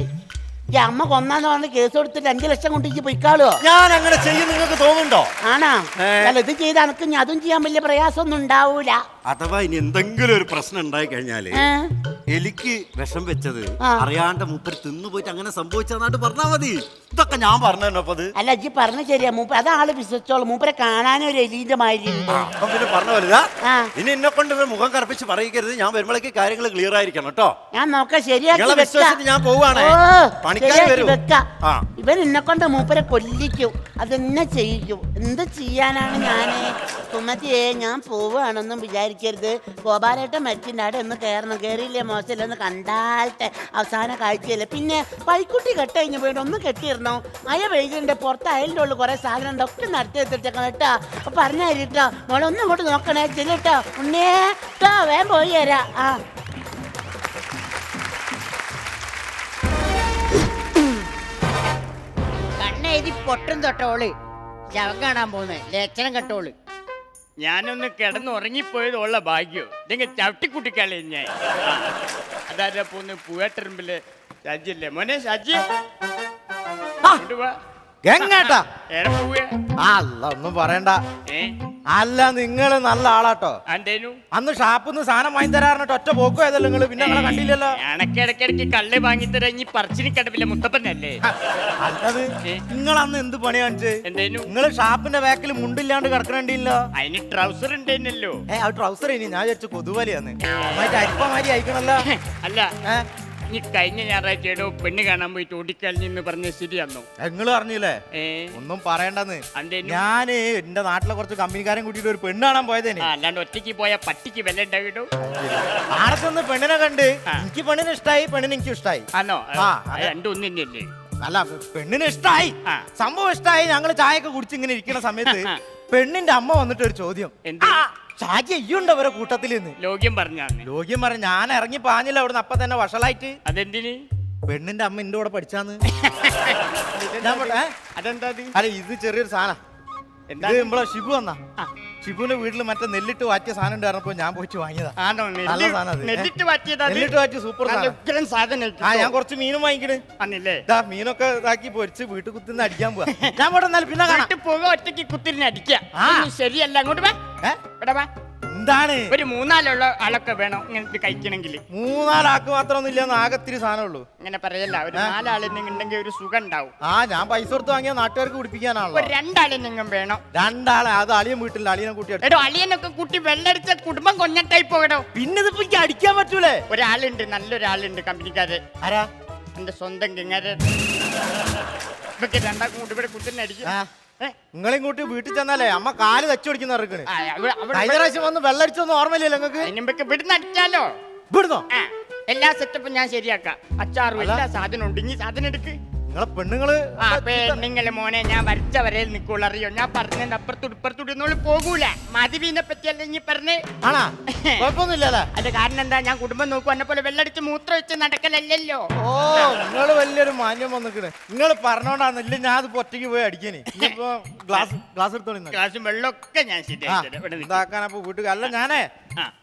ഈ അമ്മ കൊന്നാന്ന് പറഞ്ഞ് കേസ് കൊടുത്തിട്ട് 5 ലക്ഷം കൊണ്ട് ഇജ്ജ് പൊയ്ക്കാളോ? ഞാൻ അങ്ങനെ ചെയ്യും നിങ്ങൾക്ക് തോന്നുന്നുണ്ടോ? ആണാ? അല്ല, ഇത് ചെയ്ത് അനക്ക് ഇനി അതും ചെയ്യാൻ വലിയ പ്രയാസമൊന്നും ഉണ്ടാവൂല. അഥവാ ഇനി എന്തെങ്കിലും ഒരു പ്രശ്നം ഉണ്ടായി കഴിഞ്ഞാല് ഏ? എലിക്ക് വിഷം വെച്ചത് ആ. അറിയാണ്ട് മൂപ്പര് തിന്നു പോയിട്ട് അങ്ങനെ സംഭവിച്ചതായിട്ട് പറഞ്ഞാ മതി. ഇതൊക്കെ ഞാൻ പറഞ്ഞപ്പോ അത് അല്ല, ഇജ്ജ് പറഞ്ഞ ശരിയാ. അതാള് വിശ്വസിച്ചോളൂ. മൂപ്പരെ കാണാനും ഒരു എലീന്റെ മാതിരി ഉണ്ട്. അപ്പം പിന്നെ പറഞ്ഞ പോലെ ആ. ഇനി എന്നെ കൊണ്ട് മുഖം കറുപ്പിച്ച് പറയിക്കരുത്. ഞാൻ വരുമ്പോഴേക്ക് കാര്യങ്ങൾ ക്ലിയർ ആയിരിക്കണം കേട്ടോ. ഞാൻ നോക്കാം, ശരിയാക്കി നിങ്ങളെ വിശ്വസിച്ച് ഞാൻ പോവാണ്. പണിക്കാർ വരും. ആ. ഇവൻ എന്നെ കൊണ്ട് മൂപ്പരെ കൊല്ലിക്കും, അതെന്നെ ചെയ്യിക്കും. എന്ത് ചെയ്യാനാണ് ഞാന്? സുമതിയെ, ഞാൻ പോവുകയാണെന്നും വിചാരിക്കരുത്. ഗോപാലേട്ടൻ മരിച്ചിൻ്റെ ഒന്ന് കയറണം. കയറിയില്ലേ മോശമില്ലെന്ന് കണ്ടാലത്തെ അവസാന കാഴ്ചയല്ലേ. പിന്നെ പൈക്കുട്ടി കെട്ട് കഴിഞ്ഞ് പോയിട്ട് ഒന്ന് കെട്ടിയിരുന്നോ? മഴ പെയ്തിട്ടുണ്ട്, പുറത്ത് അയലിൻ്റെ ഉള്ളിൽ കുറെ സാധനം ഉണ്ട്, ഒക്കെ നടത്തി വെച്ചിട്ടേക്കണം കേട്ടോ. അപ്പൊ പറഞ്ഞായിരിട്ടോ മോളെ, ഒന്നും ഇങ്ങോട്ട് നോക്കണേ, ചെല്ലിട്ടോ ഉണ്ണേ കേട്ടോ, വേഗം പോയി തരാം. ആ, കണ്ണെഴുതി പൊട്ടും തൊട്ടോള് ശവം കാണാൻ പോകുന്നത് ലക്ഷണം കെട്ടോള്. ഞാനൊന്ന് കിടന്നുറങ്ങിപ്പോയത് ഉള്ള ഭാഗ്യോ, നിങ്ങൾ ചവിട്ടിക്കുട്ടിക്കളി ഞാൻ. അതാരാ പോന്ന് പൂവേട്ടറുമ്പില് സജില്ലേ മോനെ? സജി എങ്ങാട്ടാ? ഏറെ പോവേ? അല്ല, ഒന്നും പറയണ്ട. ഏ അല്ല, നിങ്ങള് നല്ല ആളാട്ടോ. എന്തേനു? അന്ന് ഷാപ്പിൽ നിന്ന് സാധനം വാങ്ങി തരാറിട്ട് ഒറ്റ പോക്കോ ഏതല്ലോ നിങ്ങള്, പിന്നെ നിങ്ങളെ കണ്ടില്ലല്ലോ. എനക്കിടക്കിടക്ക് കള്ള് വാങ്ങിത്തരാ ഈ പറച്ചിനി കടവിലെ മുത്തപ്പനല്ലേ? അല്ലത് നിങ്ങൾ അന്ന് എന്ത് പണി കാണിച്ച്? എന്തേനു? നിങ്ങള് ഷാപ്പിന്റെ ബാക്കിൽ മുണ്ടില്ലാണ്ട് കിടക്കണില്ലോ. അതിന് ട്രൗസർ ഉണ്ടേനല്ലോ. ആ ട്രൗസർ ഇനി ഞാൻ വിചാരിച്ചു കൊതുവലിയാന്ന്. നന്നായിട്ട് അരിപ്പമാരി അയക്കണല്ലോ. അല്ല, ഈ കഴിഞ്ഞ ഞായറാഴ്ചയോ പെണ്ണ് കാണാൻ പോയിട്ട് ഓടിക്കളഞ്ഞെന്ന് പറഞ്ഞ ശരിയാന്നോ? നിങ്ങള് അറിഞ്ഞില്ലേ? ഒന്നും പറയണ്ടെന്ന്. ഞാന് എന്റെ നാട്ടിലെ കുറച്ച് കമ്പനിക്കാരൻ കൂട്ടിട്ട് ഒരു പെണ്ണ് കാണാൻ പോയതേന്. അല്ലാണ്ട് ഒറ്റയ്ക്ക് പോയ പട്ടിക്ക് വില ഉണ്ടാവിടോ? ആടെ ചെന്ന് പെണ്ണിനെ കണ്ട് എനിക്ക് പെണ്ണിനെ ഇഷ്ടായി, പെണ്ണിന് എനിക്ക് ഇഷ്ടായി. ആണോ? ആ, രണ്ടും ഒന്നും തന്നെയല്ലേ? അല്ല, പെണ്ണിന് ഇഷ്ടായി, സംഭവം ഇഷ്ടായി. ഞങ്ങള് ചായയൊക്കെ കുടിച്ച് ഇങ്ങനെ ഇരിക്കുന്ന സമയത്ത് പെണ്ണിന്റെ അമ്മ വന്നിട്ട് ഒരു ചോദ്യം, ഷാജി അയ്യുണ്ട് അവരെ കൂട്ടത്തിൽ നിന്ന്. ലോക്യം പറഞ്ഞാണ്. ലോക്യം പറഞ്ഞ ഞാൻ ഇറങ്ങി പാഞ്ഞില്ല അവിടുന്ന് അപ്പൊ തന്നെ വഷളായിട്ട്. അതെന്തിന്? പെണ്ണിന്റെ അമ്മ എന്റെ കൂടെ പഠിച്ചാന്ന്. അതെന്താ? അല്ല, ഇത് ചെറിയൊരു സാധനം. എന്താ? ഇത് നമ്മളെ ഷിബു വന്നാ. ഷിബുവിന്റെ വീട്ടിൽ മറ്റേ നെല്ലിട്ട് വാറ്റിയ സാധനം ഉണ്ടായിരുന്നപ്പോ ഞാൻ പോയിട്ട് വാങ്ങിയതാ. നല്ല സാധനം അത്. നെല്ലിട്ട് വാറ്റിയതാ? നെല്ലിട്ട് വാറ്റിയ സൂപ്പർ സാധനം. ഞാൻ കുറച്ച് മീനും വാങ്ങിക്കണേ. അന്നില്ലേ? മീനൊക്കെ ഇതാക്കി പൊരിച്ച് വീട്ടിൽ കുത്തിന്ന് അടിക്കാൻ പോവാ. ഞാൻ പോട്ടെ, എന്നാലും പിന്നെ കാണാം. പോവുക, ഒറ്റയ്ക്ക് കുത്തിരിഞ്ഞ് അടിക്കാം. ശരിയല്ല, അങ്ങോട്ട് വാ. ഇവിടെ വാ. എന്താണ്? ഒരു 3-4 ആളൊക്കെ വേണം ഇങ്ങനത്തെ കഴിക്കണമെങ്കിൽ. 3-4 ആൾക്ക് മാത്രമൊന്നും ഇല്ലെന്ന് ആകത്തിരി സാധനമുള്ളൂ. ഇങ്ങനെ പറയല്ല, ഒരു 4 ആളെന്നെങ്കിൽ ഒരു സുഖം ഉണ്ടാവും. ഞാൻ പൈസ കൊടുത്ത് വാങ്ങിയ നാട്ടുകാർക്ക് കുടിപ്പിക്കാനാണല്ലോ. ഒരു 2 ആളെന്നെങ്കിലും വേണം. 2 ആളെ? അത് അളിയൻ വീട്ടിൽ അളിയനെ കൂട്ടി എടോ, അളിയനൊക്കെ കൂട്ടി വെള്ളടിച്ച കുടുംബം കൊഞ്ഞട്ടായി പോകടോ. പിന്നെ ഇതിപ്പോ എനിക്ക് അടിക്കാൻ പറ്റൂലേ? ഒരാളുണ്ട്, നല്ലൊരാളുണ്ട് കമ്പനിക്കാരൻ. ആരാ? എന്റെ സ്വന്തം കിങ്ങാരൻ. ഇതൊക്കെ രണ്ടാക്കും കൂട്ടി ഇവിടെ കുത്തിനെ അടിക്കും. നിങ്ങളെയും കൂട്ടി വീട്ടിൽ ചെന്നാലേ അമ്മ കാല് തച്ചു പിടിക്കുന്ന ഇറക്കണ്. കഴിഞ്ഞ പ്രാവശ്യം വന്ന് വെള്ളടിച്ചൊന്നും ഓർമ്മയില്ലല്ലോ നിങ്ങൾക്ക്? അതിനുമ്പൊക്കെ ഇവിടുന്ന് അടിച്ചാലോ? ഇവിടുന്നോ? എല്ലാ സെറ്റപ്പും ഞാൻ ശരിയാക്കാം. അച്ചാറും എല്ലാ സാധനം ഉണ്ട്. ഇനി സാധനം എടുക്ക്. നിങ്ങളെ പെണ്ണുങ്ങള് പെണ്ണുങ്ങള് മോനെ, ഞാൻ വരച്ച വരയിൽ നിൽക്കുള്ളൂ. അറിയോ? ഞാൻ പറഞ്ഞതിന്റെ അപ്പുറത്തോട് ഇപ്പുറത്തോട് പോകൂല. മധുവിനെ പറ്റിയല്ല ഇനി പറഞ്ഞേ. ആണാ? കുഴപ്പമൊന്നുമില്ലല്ലേ? അത് കാരണം എന്താ? ഞാൻ കുടുംബം നോക്കും, എന്നെ പോലെ വെള്ളടിച്ച് മൂത്രം വെച്ച് നടക്കലല്ലോ. ഓ, നിങ്ങള് വലിയൊരു മാന്യം വന്നിക്കണ്. നിങ്ങൾ പറഞ്ഞോണ്ടാന്നില്ല ഞാൻ അത് ഒറ്റയ്ക്ക് പോയി അടിക്കാന്. ഇനിയിപ്പോ ഗ്ലാസ് എടുത്തോളി. ഗ്ലാസും വെള്ളമൊക്കെ ഞാൻ ഇതാക്കാനപ്പോ വീട്ടിൽ. അല്ല, ഞാനേ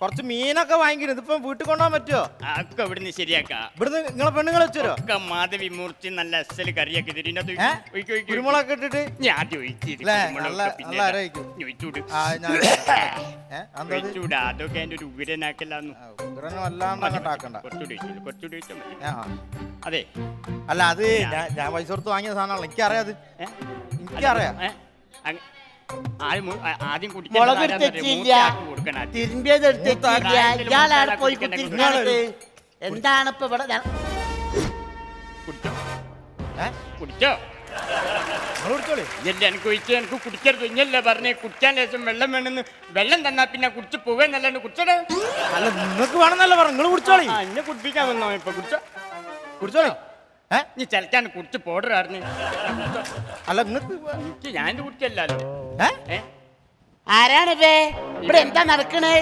കുറച്ച് മീനൊക്കെ വാങ്ങിക്കണം. ഇതിപ്പോ വീട്ടിൽ കൊണ്ടുപോകാൻ പറ്റുമോ? ഒക്കെ ഇവിടുന്ന് ശരിയാക്കാം. ഇവിടുന്ന് നിങ്ങളെ പെണ്ണുങ്ങൾ വെച്ചോ? മാധവി മൂർത്തി നല്ല അസല് കറിയൊക്കെ കുരുമുളകൊക്കെ ഇട്ടിട്ട് ഞാൻ അതൊക്കെ എന്റെ ഒരു ഉഗ്രനാക്കലാന്നു. അതെ. അല്ല, അത് ഞാൻ പൈസ കൊടുത്ത് വാങ്ങിയ സാധനമാണല്ലോ. എനിക്കറിയാം, അത് എനിക്കറിയാം. ആദ്യം എന്താണ് ഇപ്പൊ ഇവിടെ? കുടിച്ചോ ഏ? കുടിച്ചോ നിങ്ങൾ കുടിച്ചോളി. ഇല്ല എനിക്ക് ഒഴിച്ച് എനിക്ക് കുടിക്കരുത് ഇഞ്ഞല്ലേ പറഞ്ഞേ കുടിക്കാൻ ശേഷം വെള്ളം വേണമെന്ന് വെള്ളം തന്നാ പിന്നെ കുടിച്ച് പോവേന്നല്ലാണ്ട് കുടിച്ചോടെ അല്ല നിങ്ങൾക്ക് വേണമെന്നല്ല പറഞ്ഞു നിങ്ങൾ കുടിച്ചോളി. എന്നെ കുടിപ്പിക്കാൻ വന്നോ ഇപ്പൊ കുടിച്ചോ കുടിച്ചോളി. ഏ? നീ ചിലക്കാൻ കുടിച്ച് പോടറായിരുന്നു അല്ല നിങ്ങൾക്ക് എനിക്ക് ഞാൻ കുടിച്ചല്ലോ ഏ? ആരാണിത് ഇവിടെ എന്താ നടക്കണേ?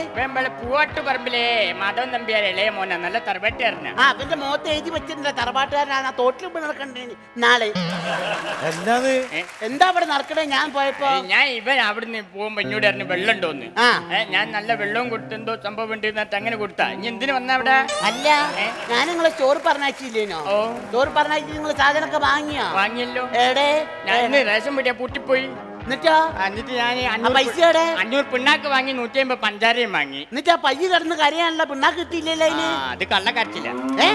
പൂവാട്ട് പറമ്പിലേ മാധവൻ നമ്പിയാരെ ഇളയ മോന നല്ല തറവാട്ടുകാരനാ ആ അവന്റെ മുഖത്ത് എഴുതി വെച്ചിട്ടുണ്ട് തറവാട്ടുകാരനാണ്. ആ തോട്ടിൽ നടക്കണ്ടേ നാളെ എന്താണ് എന്താ ഇവിടെ നടക്കണേ? ഞാൻ പോയപ്പോ ഞാൻ ഇവൻ അവിടുന്ന് പോകുമ്പോ എന്നോട് പറഞ്ഞു വെള്ളം ഉണ്ടോന്ന് ആ. ഞാൻ നല്ല വെള്ളവും കൊടുത്തെന്തോ സംഭവം ഉണ്ട് എന്നിട്ട് അങ്ങനെ കൊടുത്താ ഇനി എന്തിനു വന്ന അവിടെ അല്ല ഞാൻ നിങ്ങളെ ചോറ് പറഞ്ഞയച്ചില്ലേനോ? ഓ. ചോറ് പറഞ്ഞയച്ചു നിങ്ങൾ സാധനമൊക്കെ വാങ്ങിയോ? വാങ്ങിയല്ലോ എവിടെ? ഞാൻ ഇന്ന് റേഷൻ പീടിയ പൂട്ടിപ്പോയി എന്നിട്ടോ? എന്നിട്ട് ഞാൻ പൈസ എവിടെ? 500 പിണ്ണാക്ക് വാങ്ങി 150 പഞ്ചാരയും വാങ്ങി എന്നിട്ട് ആ പയ്യ കിടന്ന് കരയാനുള്ള പിണ്ണാക്ക് കിട്ടിയില്ലല്ലോ അതിന്. അത് കള്ളക്കരച്ചില്ല ഏ?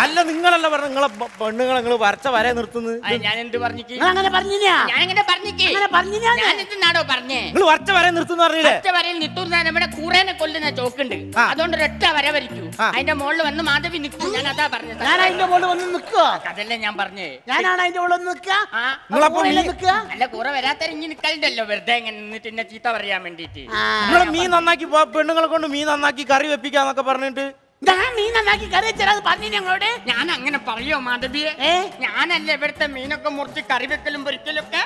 അല്ല നിങ്ങളല്ല പറഞ്ഞ നിങ്ങളെ പെണ്ണുങ്ങളെ നിങ്ങൾ വരച്ച വരെ നിർത്തുന്നത്. ഞാൻ എന്ത് പറഞ്ഞിക്ക് നിങ്ങൾ അങ്ങനെ പറഞ്ഞിനാ? ഞാൻ എങ്ങനെ പറഞ്ഞിക്ക് അങ്ങനെ പറഞ്ഞിനാ? ഞാൻ എന്തിനാടോ പറഞ്ഞേ നിങ്ങൾ വരച്ച വരെ നിർത്തുന്ന പറഞ്ഞില്ലേ? ഒറ്റ വരയിൽ നിൽക്കുന്ന നമ്മുടെ കൂറേനെ കൊല്ലുന്ന ചോക്കുണ്ട് ആ. അതുകൊണ്ട് ഒരൊറ്റ വര വരയ്ക്കൂ ആ. അതിന്റെ മുകളിൽ വന്ന് മാധവി നിൽക്കും ഞാൻ അതാ പറഞ്ഞത് ഞാൻ അതിന്റെ മുകളിൽ വന്ന് നിക്കുവോ? അതല്ലേ ഞാൻ പറഞ്ഞേ ഞാനാണ് അതിന്റെ മുകളിൽ വന്ന് നിക്കുക? ആ. നിങ്ങളപ്പോ നിക്കുക? അല്ല കൂറ വരാത്തരിഞ്ഞ് നിൽക്കലുണ്ടല്ലോ വെറുതെ ഇങ്ങനെ നിന്നിട്ട് എന്നെ ചീത്ത പറയാൻ വേണ്ടിട്ട് ആ. നിങ്ങൾ മീൻ നന്നാക്കി പെണ്ണുങ്ങളെ കൊണ്ട് മീൻ നന്നാക്കി കറി വെപ്പിക്കാന്നൊക്കെ പറഞ്ഞിട്ട് ഞാൻ മീൻ നന്നാക്കി കറി വെച്ചാൽ പറഞ്ഞു ഞങ്ങളോട്. ഞാൻ അങ്ങനെ പറയോ മാധവിയെ ഏ? ഞാനല്ലേ ഇവിടുത്തെ മീനൊക്കെ മുറിച്ച് കറി വെക്കലും പൊരിക്കലും ഒക്കെ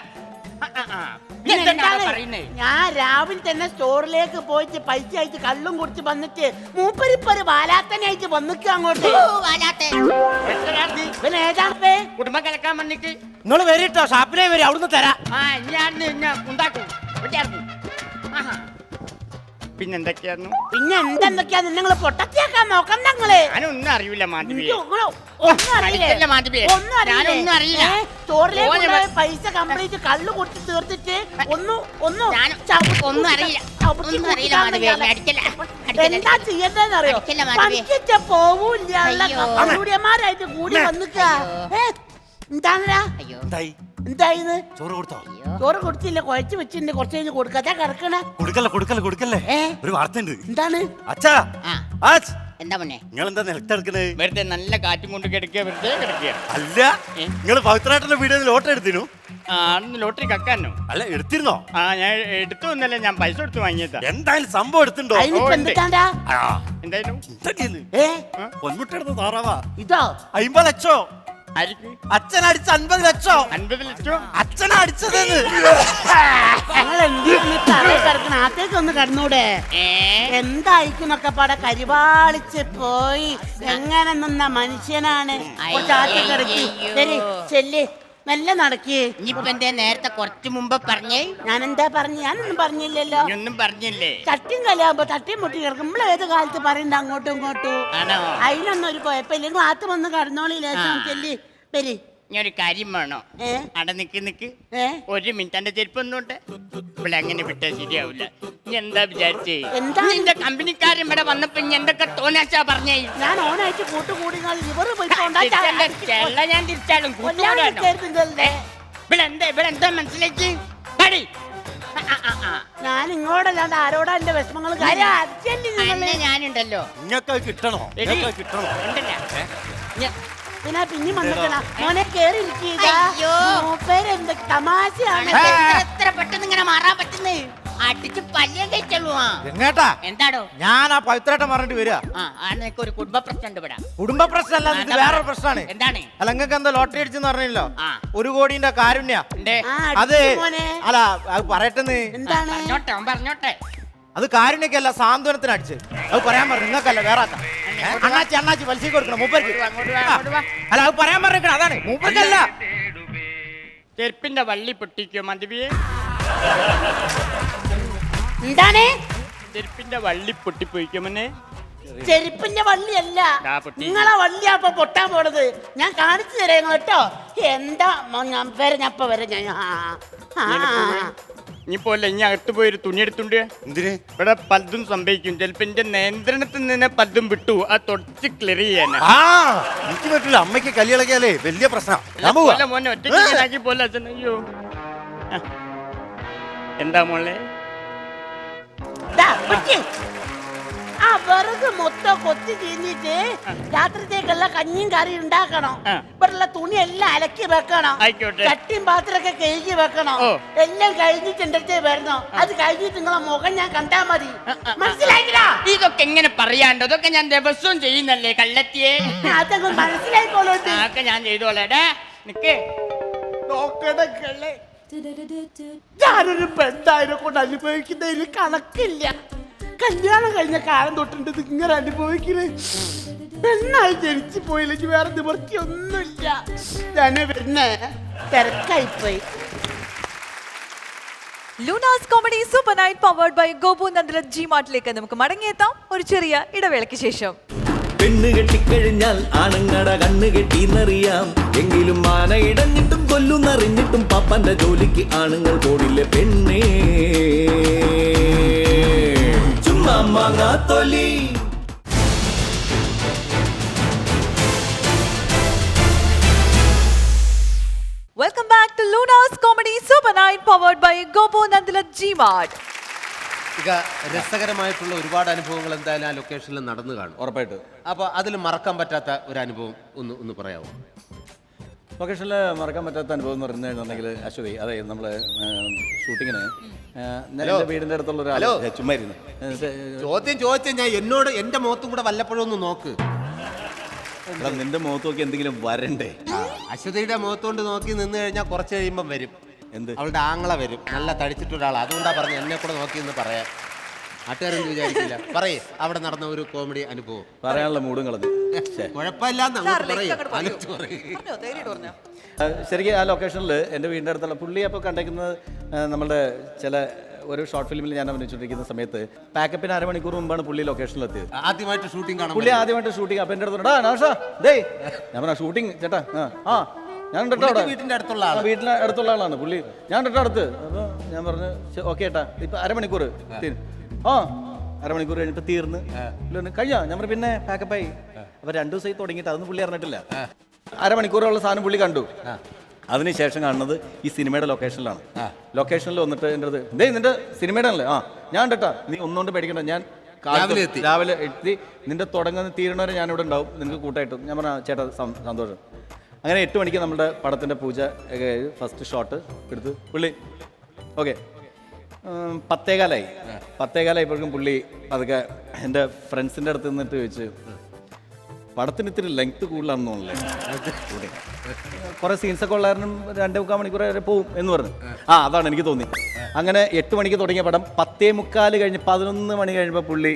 പിന്നെ എന്താണ്? പറയുന്നേ ഞാൻ രാവിലെ തന്നെ സ്റ്റോറിലേക്ക് പോയിട്ട് പൈസ അയച്ച് കള്ളും കുടിച്ച് വന്നിട്ട് മൂപ്പരിപ്പൊരു ബാലാത്തനായിട്ട് വന്നിക്കുക അങ്ങോട്ട്. പിന്നെ ഏതാണ്? കുടുംബം കലക്കാൻ വന്നിട്ട് നിങ്ങൾ വരിട്ടോ ഷാപ്പിലേ വരി അവിടുന്ന് തരാം. ഞാൻ ഉണ്ടാക്കും പിന്നെന്തൊക്കെയായിരുന്നു പിന്നെ എന്തെന്തൊക്കെയാ നിങ്ങൾ പൊട്ടത്തിയാക്കാൻ നോക്കണ്ട നിങ്ങള്. ഞാനൊന്നും അറിയില്ല മാധവിയെ ഒന്നും അറിയില്ലേ? കളിക്കല്ലേ മാധവിയെ? ഒന്നും അറിയില്ലേ? ഞാനൊന്നും അറിയില്ല. ഏ, സ്റ്റോറിലേക്ക് ഓനെ കൊണ്ടുപോയി പൈസ കംപ്ലീറ്റ് കള്ളു കുടിച്ച് തീർത്തിട്ട് ഒന്നും ഒന്നും അറിയില്ല. ഒന്നും അറിയില്ല മാധവിയെ. എന്നെ അടിക്കല്ല. അടിക്കല്ല. എന്താ ചെയ്യേണ്ടതെന്ന് അറിയോ? അടിക്കല്ല മാധവിയെ. പണിക്കിച്ച പോവൂല്ല അയ്യോ. കള്ളൂടിയന്മാരായിട്ട് കൂടി വന്നിക്ക. എന്താണാ അയ്യോ എന്തായിന്ന്? ചോറ് കൊടുത്തോ? ചോറ് കൊടുത്തില്ല, കുഴച്ച് വെച്ചിട്ടുണ്ട്, കുറച്ച് കഴിഞ്ഞ് കൊടുക്കാതെ കിടക്കണ. കൊടുക്കല്ലേ ഏ? ഒരു വാർത്തയുണ്ട്. എന്താണ്? അച്ഛാ ആ. എന്താ മോനെ നിങ്ങൾ എന്താ നിലത്തെടുക്കണേ? വെറുതെ നല്ല കാറ്റും കൊണ്ട് കിടക്കുക വെറുതെ കിടക്കുക അല്ല നിങ്ങൾ പവിത്രാട്ടന്റെ വീഡിയോയിൽ ലോട്ടറി എടുത്തിനു? അന്ന് ലോട്ടറി കക്കാനോ? അല്ല എടുത്തിരുന്നോ? ഞാൻ എടുത്തു ഒന്നല്ലേ ഞാൻ പൈസ കൊടുത്ത് വാങ്ങിയതാ എന്തായാലും സംഭവം എടുത്തിണ്ടോ? അതിനിപ്പോ ഉണ്ട്. എന്തിട്ടാണ്ടാ? എന്തായാലും ഏ? പൊന്മുട്ടെടുത്ത് താറാവാ. ഇതോ? 50 ലക്ഷോ? ആയിരിക്കും അച്ഛൻ അടിച്ച 50 ലക്ഷോ? 50 ലക്ഷം അച്ഛനാ അടിച്ചതെന്ന്. ഞങ്ങൾ എന്തിനാണ് തറയിൽ കിടക്കണ? അകത്തേക്ക് ഒന്ന് കടന്നൂടെ? എന്തായിക്കുന്നൊക്കെ പാടെ കരിവാളിച്ച് പോയി എങ്ങനെ നിന്ന മനുഷ്യനാണ്. കുറച്ച് ആദ്യം കിടക്കി ശരി ചെല്ല് നല്ല നടക്കി. ഇനിയിപ്പോ എന്തേ നേരത്തെ കുറച്ച് മുമ്പ് പറഞ്ഞേ ഞാനെന്താ പറഞ്ഞു? ഞാനൊന്നും പറഞ്ഞില്ലല്ലോ. ഒന്നും പറഞ്ഞില്ലേ തട്ടിയും കലാകുമ്പോ തട്ടിയും മുട്ടി കിടക്കും. നമ്മൾ ഏത് കാലത്ത് പറയണ്ട അങ്ങോട്ടും ഇങ്ങോട്ടും. ആണോ? അതിനൊന്നും ഒരു കുഴപ്പമില്ല. നിങ്ങൾ ആത്ത് വന്ന് കടന്നോളി ലേശം ചെല്ലി വരി. ഞാൻ ഒരു കാര്യം വേണോ ഏ? അവിടെ നിക്ക് ഏ? 1 മിനിറ്റ് എന്റെ ചെരുപ്പ് ഒന്നുണ്ട് ഇവിടെ അങ്ങനെ വിട്ടാൽ ശരിയാവില്ല നീ എന്താ വിചാരിച്ചേ എന്താ? നിന്റെ കമ്പനിക്കാരൻ ഇവിടെ വന്നപ്പോ ഇനി എന്തൊക്കെ തോന്നാച്ചാ പറഞ്ഞേ ഞാൻ ഓണായിട്ട് കൂട്ടുകൂടി ഇവർ ചെള്ള ഞാൻ തിരിച്ചാലും കൂട്ടുകൂടാനോ ഇവിടെ എന്താ മനസ്സിലേക്ക് പടി. ഞാൻ ഇങ്ങോട്ടല്ലാണ്ട് ആരോടാ എന്റെ വിഷമങ്ങൾ ഞാനുണ്ടല്ലോ നിങ്ങൾക്ക് കിട്ടണോ? നിങ്ങൾക്ക് കിട്ടണോ? പിന്നെ പിന്നെ വന്നിട്ടണ മോനെ കേറി അയ്യോ. എന്ത് തമാശയാണ്. എത്ര പെട്ടെന്ന് ഇങ്ങനെ മാറാൻ പറ്റുന്നേ അടിച്ച് പല്യം കഴിച്ചോളൂ. എങ്ങേട്ടാ എന്താടോ ഞാൻ ആ പവിത്രേട്ടൻ പറഞ്ഞിട്ട് വരിക. നിനക്ക് ഒരു കുടുംബ പ്രശ്നം ഉണ്ട് ഇവിടെ. കുടുംബ പ്രശ്നമല്ല, ഇത് വേറൊരു പ്രശ്നമാണ്. എന്താണ്? അല്ല നിങ്ങൾക്ക് എന്താ ലോട്ടറി അടിച്ചെന്ന് പറഞ്ഞല്ലോ? ആ. 1 കോടിന്റെ കാരുണ്യ. എന്തേ? അത് മോനെ അല്ല അത് പറയട്ടെന്ന്. എന്താണ്? പറഞ്ഞോട്ടെ അവൻ പറഞ്ഞോട്ടെ. അത് കാരുണ്യക്കല്ല സാന്ത്വനത്തിന് അടിച്ച്. അത് പറയാൻ പറഞ്ഞു നിങ്ങൾക്കല്ല വേറെ ആക്കാം. അണ്ണാച്ചി പലിശ കൊടുക്കണം മൂപ്പർക്ക്. അങ്ങോട്ട് വാ, അങ്ങോട്ട് വാ. അല്ല അത് പറയാൻ പറഞ്ഞേക്കണം അതാണ് മൂപ്പർക്കല്ല. ചെരുപ്പിന്റെ വള്ളി പൊട്ടിക്കോ മാധവിയെ. എന്താണ്? ചെരുപ്പിന്റെ വള്ളി പൊട്ടിപ്പോയിക്കോ മോനെ. ചെരുപ്പിന്റെ വള്ളിയല്ല, ദാ പൊട്ടി. നിങ്ങളെ വള്ളിയാ ഇപ്പൊ പൊട്ടാൻ പോണത്. ഞാൻ കാണിച്ചു തരാം കേട്ടോ. എന്താ ഞാൻ വരെ ഞാൻ ഇപ്പൊ വരെ ഞാൻ ഇനി പോലെ ഇനി അകത്ത് പോയൊരു തുണി എടുത്തുണ്ട്. എന്തിന്? ഇവിടെ പലതും സംഭവിക്കും. ചിലപ്പോ എന്റെ നിയന്ത്രണത്തിൽ നിന്ന് പലതും വിട്ടു അത് തുടച്ച് ക്ലിയർ ചെയ്യാനാ. എനിക്ക് പറ്റില്ല. അമ്മയ്ക്ക് കല്യാണിക്കാലേ വലിയ പ്രശ്നം. പോലെ മോനെ ഒറ്റയ്ക്ക് പോലെ അച്ഛൻ. അയ്യോ എന്താ മോളെ? ആ വിറക് മൊത്തം കൊത്തി ചീഞ്ഞിട്ട് രാത്രിത്തേക്കുള്ള കഞ്ഞിയും കറി ഉണ്ടാക്കണം. ഇവിടെയുള്ള തുണി എല്ലാം അലക്കി വെക്കണം. ആയിക്കോട്ടെ. ചട്ടിയും പാത്രമൊക്കെ കഴുകി വെക്കണം. എല്ലാം കഴിഞ്ഞിട്ട് എന്റെ അടുത്ത് വരണം. അത് കഴിഞ്ഞിട്ട് നിങ്ങളെ മുഖം ഞാൻ കണ്ടാ മതി. മനസ്സിലായിട്ടാ? ഇതൊക്കെ എങ്ങനെ പറയാണ്ടോ? ഇതൊക്കെ ഞാൻ ദിവസവും ചെയ്യുന്നല്ലേ കള്ളത്തിയെ. അതൊക്കെ മനസ്സിലായിക്കോളൂ. അതൊക്കെ ഞാൻ ചെയ്തോളാടെ. നിക്ക്. നോക്കണേ കള്ളേ, ഞാനൊരു പെണ്ണായതിനെ കൊണ്ട് അനുഭവിക്കുന്നതിൽ കണക്കില്ല. കല്യാണം കഴിഞ്ഞ കാലം തൊട്ടുണ്ട് ഇത് ഇങ്ങനെ അനുഭവിക്കുന്നത്. പെണ്ണായി ജനിച്ചു പോയില്ലെങ്കിൽ വേറെ നിവൃത്തിയൊന്നുമില്ല. ഞാൻ പിന്നെ തിരക്കായിപ്പോയി. Lunars comedy super night powered by Gopu Nandala G മാർട്ടിലേക്ക് നമുക്ക് മടങ്ങിയെത്താം ഒരു ചെറിയ ഇടവേളയ്ക്ക് ശേഷം. പെണ്ണ് കെട്ടിക്കഴിഞ്ഞാൽ ആണുങ്ങട കണ്ണ് കെട്ടിന്നറിയാം. എങ്കിലും മാന ഇടഞ്ഞിട്ടും കൊല്ലുന്നറിഞ്ഞിട്ടും പാപ്പന്റെ ജോലിക്ക് ആണുങ്ങൾ പോടില്ലേ പെണ്ണേ. ചുമ്മാ മാങ്ങാത്തൊലി. Welcome back to Lunars comedy super night powered by Gopu Nandala G mart. ഇക രസകരമായിട്ടുള്ള ഒരുപാട് അനുഭവങ്ങൾ എന്തായാലും ആ ലൊക്കേഷനിൽ നടന്നു കാണും ഉറപ്പായിട്ട്. അപ്പോൾ അതിൽ മറക്കാൻ പറ്റാത്ത ഒരു അനുഭവം ഒന്ന് പറയാമോ? ലൊക്കേഷനിൽ മറക്കാൻ പറ്റാത്ത അനുഭവം എന്ന് പറഞ്ഞിട്ടുണ്ടെങ്കിൽ അശ്വതി, അതെ നമ്മൾ ഷൂട്ടിങ്ങിന് എൻ്റെ വീടിൻ്റെ അടുത്തുള്ള ഒരാൾ ചുമ്മാ ഇരുന്നു. ചോദ്യം ഞാൻ എന്നോട് എൻ്റെ മുഖത്തും കൂടെ വല്ലപ്പോഴും ഒന്ന് നോക്ക്. എടാ, നിന്റെ മുഖത്ത് നോക്കി എന്തെങ്കിലും വരണ്ടേ? അശ്വതിയുടെ മുഖത്തോണ്ട് നോക്കി നിന്ന് കഴിഞ്ഞാൽ കുറച്ച് കഴിയുമ്പം വരും. എന്ത്? അവളുടെ ആങ്ങള വരും, നല്ല തടിച്ചിട്ടൊരാൾ. അതുകൊണ്ടാ പറഞ്ഞു എന്നെ കൂടെ നോക്കി എന്ന് പറയാം. നാട്ടുകാരെന്ത് വിചാരിക്കില്ല. പറയേ അവിടെ നടന്ന ഒരു കോമഡി അനുഭവം. പറയാനുള്ള മൂടും കളഞ്ഞു. കുഴപ്പമില്ലാന്ന് അങ്ങോട്ട് പറയും. ശരിക്കും ആ ലൊക്കേഷനിൽ എൻ്റെ വീടിൻ്റെ അടുത്തുള്ള പുള്ളി അപ്പോൾ കണ്ടേക്കുന്നത് നമ്മളുടെ ചില ഒരു ഷോർട്ട് ഫിലിമിൽ ഞാൻ അഭിനയിച്ചുകൊണ്ടിരിക്കുന്ന സമയത്ത് പാക്കപ്പിന് അരമണിക്കൂർ മുമ്പാണ് പുള്ളി ലൊക്കേഷനിൽ എത്തിയത്. ആദ്യമായിട്ട് ഷൂട്ടിംഗ് കാണാൻ പുള്ളി ആദ്യമായിട്ട് ഷൂട്ടിംഗ്. അപ്പം എൻ്റെ അടുത്ത് നാഷാ ദേ ഞാൻ പറഞ്ഞ ഷൂട്ടിംഗ് ചേട്ടാ ആ ഞാൻ വീട്ടിന്റെ അടുത്തുള്ള ആള്. വീട്ടിലെ അടുത്തുള്ള ആളാണ് പുള്ളി. ഞാൻ അടുത്ത് അപ്പോൾ ഞാൻ പറഞ്ഞു ഓക്കെ ഏട്ടാ ഇപ്പം അരമണിക്കൂർ അരമണിക്കൂർ കഴിഞ്ഞപ്പോൾ തീർന്ന് കഴിഞ്ഞോ? ഞാൻ പറഞ്ഞു പിന്നെ പാക്കപ്പായി. അപ്പോൾ 2 ദിവസമായി തുടങ്ങിയിട്ട് അതൊന്നും പുള്ളി അറിഞ്ഞിട്ടില്ല. അരമണിക്കൂറുള്ള സാധനം പുള്ളി കണ്ടു. അതിനുശേഷം കാണുന്നത് ഈ സിനിമയുടെ ലൊക്കേഷനിലാണ്. ലൊക്കേഷനിൽ വന്നിട്ട് എൻ്റെ അടുത്ത് ദേ നിന്റെ സിനിമയുടെ ആണല്ലേ? ഞാൻ കേട്ടാ നീ ഒന്നുകൊണ്ട് പേടിക്കണ്ട, ഞാൻ രാവിലെ എത്തി നിന്റെ തുടങ്ങുന്ന തീരണവരെ ഞാനിവിടെ ഉണ്ടാവും നിനക്ക് കൂട്ടായിട്ട്. ഞാൻ പറഞ്ഞ ചേട്ടാ സന്തോഷം. അങ്ങനെ 8 മണിക്ക് നമ്മുടെ പടത്തിൻ്റെ പൂജ ഫസ്റ്റ് ഷോട്ട് എടുത്ത് പുള്ളി ഓക്കെ 10:15 പുള്ളി അതൊക്കെ എൻ്റെ ഫ്രണ്ട്സിൻ്റെ അടുത്ത് നിന്നിട്ട് ചോദിച്ചു പടത്തിന് ഇത്തിരി ലെങ്ത് കൂടുതലാണെന്ന് തോന്നുന്നില്ലേ, കുറേ സീൻസൊക്കെ ഉള്ളായിരുന്നു 2-3 മണിക്കൂർ വരെ പോവും എന്ന് പറഞ്ഞു. അതാണ് എനിക്ക് തോന്നി. അങ്ങനെ 8 മണിക്ക് തുടങ്ങിയ പടം 10:45 കഴിഞ്ഞ് 11 മണി കഴിയുമ്പോൾ പുള്ളി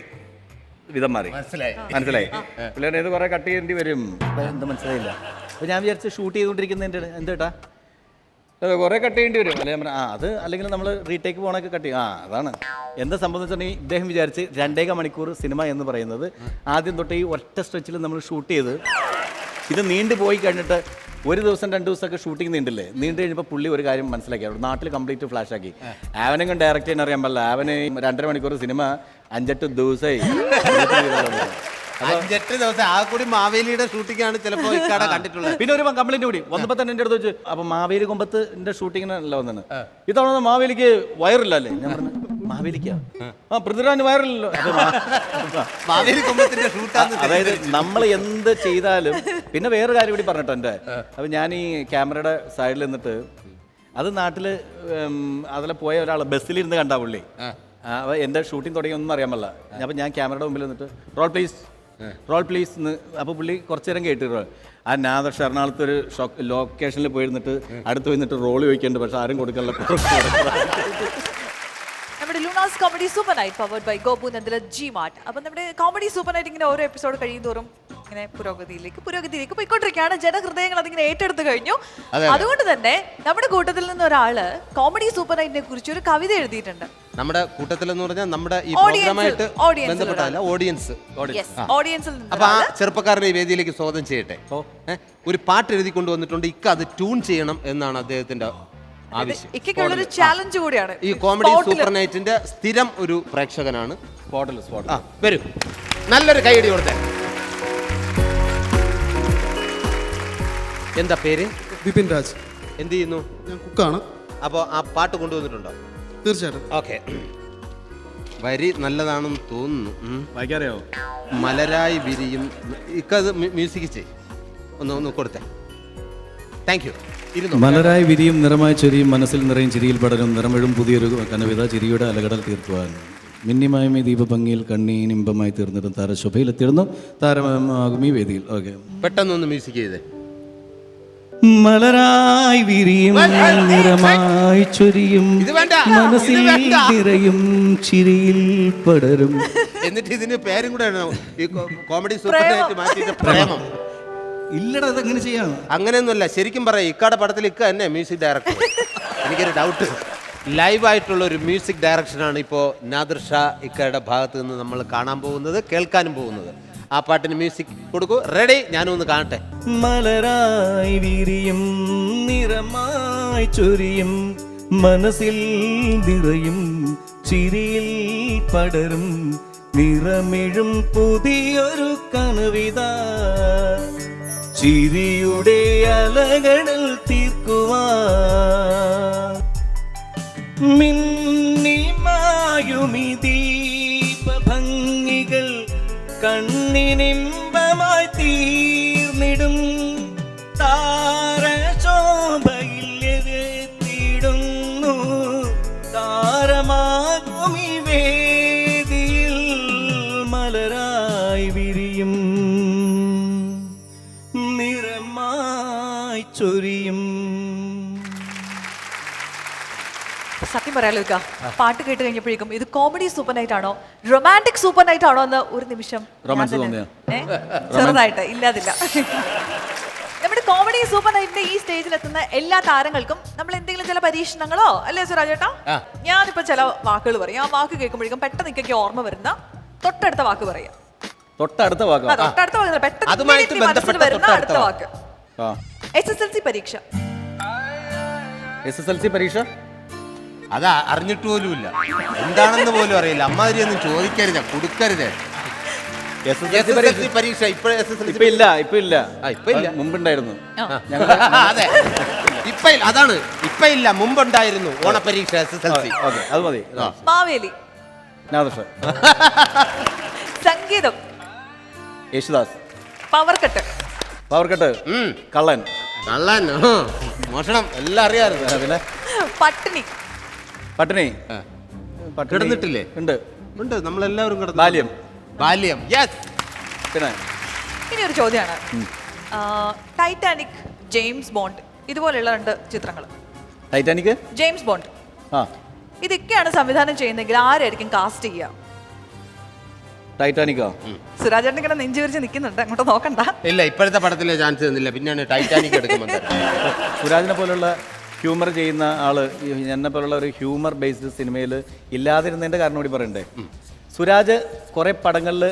വിധം മാറി. മനസ്സിലായി പുള്ളിയുടെ ഇത് കുറേ കട്ട് ചെയ്യേണ്ടി വരും. എന്താ മനസ്സിലായില്ല. അപ്പോൾ ഞാൻ വിചാരിച്ച് ഷൂട്ട് ചെയ്തുകൊണ്ടിരിക്കുന്നതിൻ്റെ എന്താ കുറേ കട്ട് ചെയ്യേണ്ടി വരും അല്ലെ? അത് അല്ലെങ്കിൽ നമ്മൾ റീടേക്ക് പോകണമൊക്കെ കട്ട് ചെയ്യും. അതാണ് എന്താ സംഭവം വെച്ചിട്ടുണ്ടെങ്കിൽ ഇദ്ദേഹം വിചാരിച്ച് 2.5 മണിക്കൂർ സിനിമ എന്ന് പറയുന്നത് ആദ്യം തൊട്ട് ഈ ഒറ്റ സ്ട്രെച്ചിൽ നമ്മൾ ഷൂട്ട് ചെയ്ത് ഇത് നീണ്ടു പോയി കഴിഞ്ഞിട്ട് 1 ദിവസം 2 ദിവസമൊക്കെ ഷൂട്ടിംഗ് നീണ്ടില്ലേ? നീണ്ടു കഴിഞ്ഞപ്പോൾ പുള്ളി ഒരു കാര്യം മനസ്സിലാക്കി, അവിടെ നാട്ടിൽ കംപ്ലീറ്റ് ഫ്ലാഷ് ആക്കി. ആവനെങ്കിലും ഡയറക്റ്റ് ചെയ്യാൻ അറിയാൻ പാടില്ല. അവന് 2.5 മണിക്കൂർ സിനിമ 5-8 ദിവസമായി 5-8 ദിവസം ആ കൂടി മാവേലിയുടെ ഷൂട്ടിംഗ് ആണ് ചിലപ്പോൾ ഇക്കാടെ കണ്ടിട്ടുള്ളത്. പിന്നെ ഒരു കംപ്ലൈന്റ് കൂടി വന്നപ്പോൾ തന്നെ എൻ്റെ അടുത്ത് വെച്ച് അപ്പൊ മാവേലി കൊമ്പത്തിന്റെ ഷൂട്ടിങ്ങിനല്ല വന്നത്. ഇത്തവണ മാവേലിക്ക് വയറില്ലല്ലേ? ഞാൻ പറഞ്ഞു മാവേലിക്കാ പൃഥ്വിരാജിന് വയറില്ലല്ലോ. മാവേലി കൊമ്പത്തിന്റെ ഷൂട്ടാണ്. അതായത് നമ്മൾ എന്ത് ചെയ്താലും പിന്നെ വേറെ കാര്യം കൂടി പറഞ്ഞിട്ടോ എൻ്റെ. അപ്പൊ ഞാൻ ഈ ക്യാമറയുടെ സൈഡിൽ നിന്നിട്ട് അത് നാട്ടില് അതിലെ പോയ ഒരാൾ ബസ്സിലിരുന്ന് കണ്ടാ പുള്ളി. അപ്പൊ എൻ്റെ ഷൂട്ടിംഗ് തുടങ്ങി ഒന്നും അറിയാൻ പാടില്ല. അപ്പൊ ഞാൻ ക്യാമറയുടെ മുമ്പിൽ നിന്നിട്ട് റോൾ പ്ലീസ് എന്ന്. അപ്പോൾ പുള്ളി കുറച്ചു നേരം കേട്ടിരുന്നു. നാദർഷ എറണാകുളത്ത് ഒരു ലൊക്കേഷനിൽ പോയിരുന്നിട്ട് അടുത്ത് പോയിരുന്നിട്ട് റോൾ ചോദിക്കേണ്ടത്, പക്ഷെ ആരും കൊടുക്കല്ല. നമ്മുടെ ലൂണാസ് comedy super night powered by Gopu Nandala G mart. അപ്പം നമ്മുടെ കോമഡി സൂപ്പർ നൈറ്റ് ഇങ്ങനെ ഓരോ എപ്പിസോഡ് കഴിയും തോറും ഇങ്ങനെ പുരോഗതിയിലേക്ക് പോയിക്കൊണ്ടിരിക്കുകയാണ്. ജനഹൃദയങ്ങൾ അതിങ്ങനെ ഏറ്റെടുത്ത് കഴിഞ്ഞു. അതുകൊണ്ട് തന്നെ നമ്മുടെ കൂട്ടത്തിൽ നിന്ന് ഒരാള് കോമഡി സൂപ്പർ നൈറ്റിനെ കുറിച്ച് ഒരു കവിത എഴുതിയിട്ടുണ്ട്. നമ്മുടെ കൂട്ടത്തിൽ എന്ന് പറഞ്ഞാൽ നമ്മുടെ ഈ പ്രോഗ്രാമായിട്ട് ബന്ധപ്പെട്ടല്ല, ഓഡിയൻസിൽ. അപ്പൊ ആ ചെറുപ്പക്കാരനെ ഈ വേദിയിലേക്ക് സ്വാഗതം ചെയ്യട്ടെ. ഒരു പാട്ട് എഴുതി കൊണ്ടുവന്നിട്ടുണ്ട്. അത് ട്യൂൺ ചെയ്യണം എന്നാണ് അദ്ദേഹത്തിന്റെ ആവശ്യം. ഇക്കൊരു ചാലഞ്ച് കൂടിയാണ്. ഈ കോമഡി സൂപ്പർ നൈറ്റിന്റെ സ്ഥിരം ഒരു പ്രേക്ഷകനാണ്. വരൂ, നല്ലൊരു കൈയടി കൊടുത്തേ. എന്താ പേര്? വിപിൻ രാജ്. എന്ത് ചെയ്യുന്നു? ഞാൻ കുക്കാണ്. അപ്പോൾ ആ പാട്ട് കൊണ്ടുവന്നിട്ടുണ്ടോ? തീർച്ചയായിട്ടും. ഓക്കെ. വരി നല്ലതാണെന്ന് തോന്നുന്നു. വായിക്കാറിയോ? മലരായി വിരിയും. ഇക്കത് മ്യൂസിക് ചെയ്. ഒന്ന് കൊടുത്തേ. Thank you. ഇരുന്നു. മലരായി വിരിയും നിറമായി ചൊരിയും മനസ്സിൽ നിറയും ചിരിയിൽ പടരും നിറമെഴും പുതിയൊരു കനവിത ചിരിയുടെ അലകടൽ തീർക്കുവാൻ മിന്നിമയമേ ദീപഭംഗിയിൽ കണ്ണീനിമ്പമായി തീർന്നിട്ടും താരശോഭയിലെത്തിയിടുന്നു താരമാകും ഈ വേദിയിൽ. ഓക്കെ, പെട്ടെന്നൊന്ന് മ്യൂസിക് ചെയ്തേ. മലരായി വിരിയും നിറമായി ചൊരിയും ഇത് വേണ്ട, മനസ്സിൽ ഇത് വേണ്ട. നിറയും ചിരിയിൽ പടരും. എന്നിട്ട് ഇതിന് പേരും കൂടെ ഈ കോമഡി സൂപ്പർ മാറ്റിയിട്ട് പ്രേമം. ഇല്ലടാ, അതെങ്ങനെ ചെയ്യാം? അങ്ങനെയൊന്നുമല്ല, ശരിക്കും പറയാം. ഇക്കയുടെ പടത്തിൽ ഇക്ക തന്നെ മ്യൂസിക് ഡയറക്ടർ. എനിക്കൊരു ഡൗട്ട്. ലൈവായിട്ടുള്ള ഒരു മ്യൂസിക് ഡയറക്ഷനാണ് ഇപ്പോൾ നാദിർ ഷാ ഇക്കയുടെ ഭാഗത്ത് നിന്ന് നമ്മൾ കാണാൻ പോകുന്നത്, കേൾക്കാനും പോകുന്നത്. ആ പാട്ടിന് മ്യൂസിക് കൊടുക്കൂ. റെഡി? ഞാനും ഒന്ന് കാണട്ടെ. മലരായി വിരിയും നിറമായി ചൊരിയും മനസ്സിൽ നിറയും ചിരിയിൽ പടരും നിറമിഴും പുതിയൊരു കനവിത ചിരിയുടെ അലകടൽ തീർക്കുവാൻ മിന്നിമായുമി ദീപഭംഗികൾ കണ്ണിനിമ്പമായി തീർന്നിടും താരശോഭയിൽ എത്തിയിടുന്നു താരമാകുമി വേദിയിൽ മലരായി വിരിയും നിറമായി ചൊരിയും. സത്യം പറയാലോ ഇക്ക, പാട്ട് കേട്ട് കഴിഞ്ഞപ്പോഴേക്കും ഇത് കോമഡി സൂപ്പർ നൈറ്റ് ആണോ റൊമാൻറ്റിക് സൂപ്പർ നൈറ്റ് ആണോ എന്ന് ഒരു നിമിഷം റൊമാൻസ് ഞാൻ തോന്നിയോ? തന്നെ, ചെറുതായിട്ട് ഇല്ലാതില്ല. നമ്മുടെ കോമഡി സൂപ്പർ നൈറ്റിന്റെ ഈ സ്റ്റേജിൽ എത്തുന്ന എല്ലാ താരങ്ങൾക്കും നമ്മൾ എന്തെങ്കിലും ചില പരീക്ഷണങ്ങളോ അല്ലേ സുരാജേട്ടാ? ഞാനിപ്പോ ചില വാക്കുകൾ പറയും. ആ വാക്ക് കേൾക്കുമ്പോഴേക്കും പെട്ടെന്ന് നിൽക്കൊക്കെ ഓർമ്മ വരുന്ന തൊട്ടടുത്ത വാക്ക് പറയാം. തൊട്ടടുത്ത വാക്ക്. തൊട്ടടുത്ത വാക്ക് പെട്ടെന്ന് അതുമായിട്ട് immediately മനസ്സിൽ ബന്ധപ്പെട്ട വരുന്ന അടുത്ത തൊട്ടടുത്ത വാക്ക്. SSLC പരീക്ഷ. SSLC പരീക്ഷ അത് അറിഞ്ഞിട്ട് പോലുമില്ല, എന്താണെന്ന് പോലും അറിയില്ല. അമ്മാതിരി ഒന്നും ചോദിക്കരുത്, കൊടുക്കരുത്. SSLC പരീക്ഷ ഇപ്പൊ ഇല്ല, ഇപ്പൊ ഇല്ല. ഇപ്പൊ ഇല്ല, മുമ്പുണ്ടായിരുന്നു. അതെ, ഇപ്പൊ അതാണ്. ഇപ്പൊ ഇല്ല, മുമ്പുണ്ടായിരുന്നു ഓണപരീക്ഷ SSLC. ഓക്കെ, അത് മതി. മാവേലി. നാദിർ ഷാ. സംഗീതം. Yesudas. Power cut. Power cut. കള്ളൻ. കള്ളൻ, മോഷണം, എല്ലാം അറിയാമായിരുന്നു. പിന്നെ പട്ടിണി. പട്ടിണി. കിടന്നിട്ടില്ലേ? ഉണ്ട്. ഉണ്ട്, നമ്മളെല്ലാവരും കിടന്നു. ബാല്യം. ബാല്യം, യെസ്. പിന്നെ ഇനി ഒരു ചോദ്യമാണ്. ടൈറ്റാനിക്, ജെയിംസ് ബോണ്ട്, ഇതുപോലെയുള്ള 2 ചിത്രങ്ങൾ. ടൈറ്റാനിക്, ജെയിംസ് ബോണ്ട്, ആ ഇതൊക്കെയാണ് സംവിധാനം ചെയ്യുന്നതെങ്കിൽ ആരായിരിക്കും കാസ്റ്റ് ചെയ്യുക? ടൈറ്റാനിക്കോ? സുരാജേട്ടൻ ഇങ്ങനെ നെഞ്ചു വിരിച്ച് നിൽക്കുന്നുണ്ട്, അങ്ങോട്ട് നോക്കണ്ട. ഇല്ല, ഇപ്പോഴത്തെ പടത്തിലെ ചാൻസ് തന്നില്ല, പിന്നെയാണ് ടൈറ്റാനിക് എടുക്കുമ്പോൾ. സുരാജിനെ പോലുള്ള ഹ്യൂമർ ചെയ്യുന്ന ആള് എന്നെ പോലുള്ള ഒരു ഹ്യൂമർ ബേസ്ഡ് സിനിമയിൽ ഇല്ലാതിരുന്നതിൻ്റെ കാരണം കൂടി പറയണ്ടേ. സുരാജ് കുറേ പടങ്ങളിൽ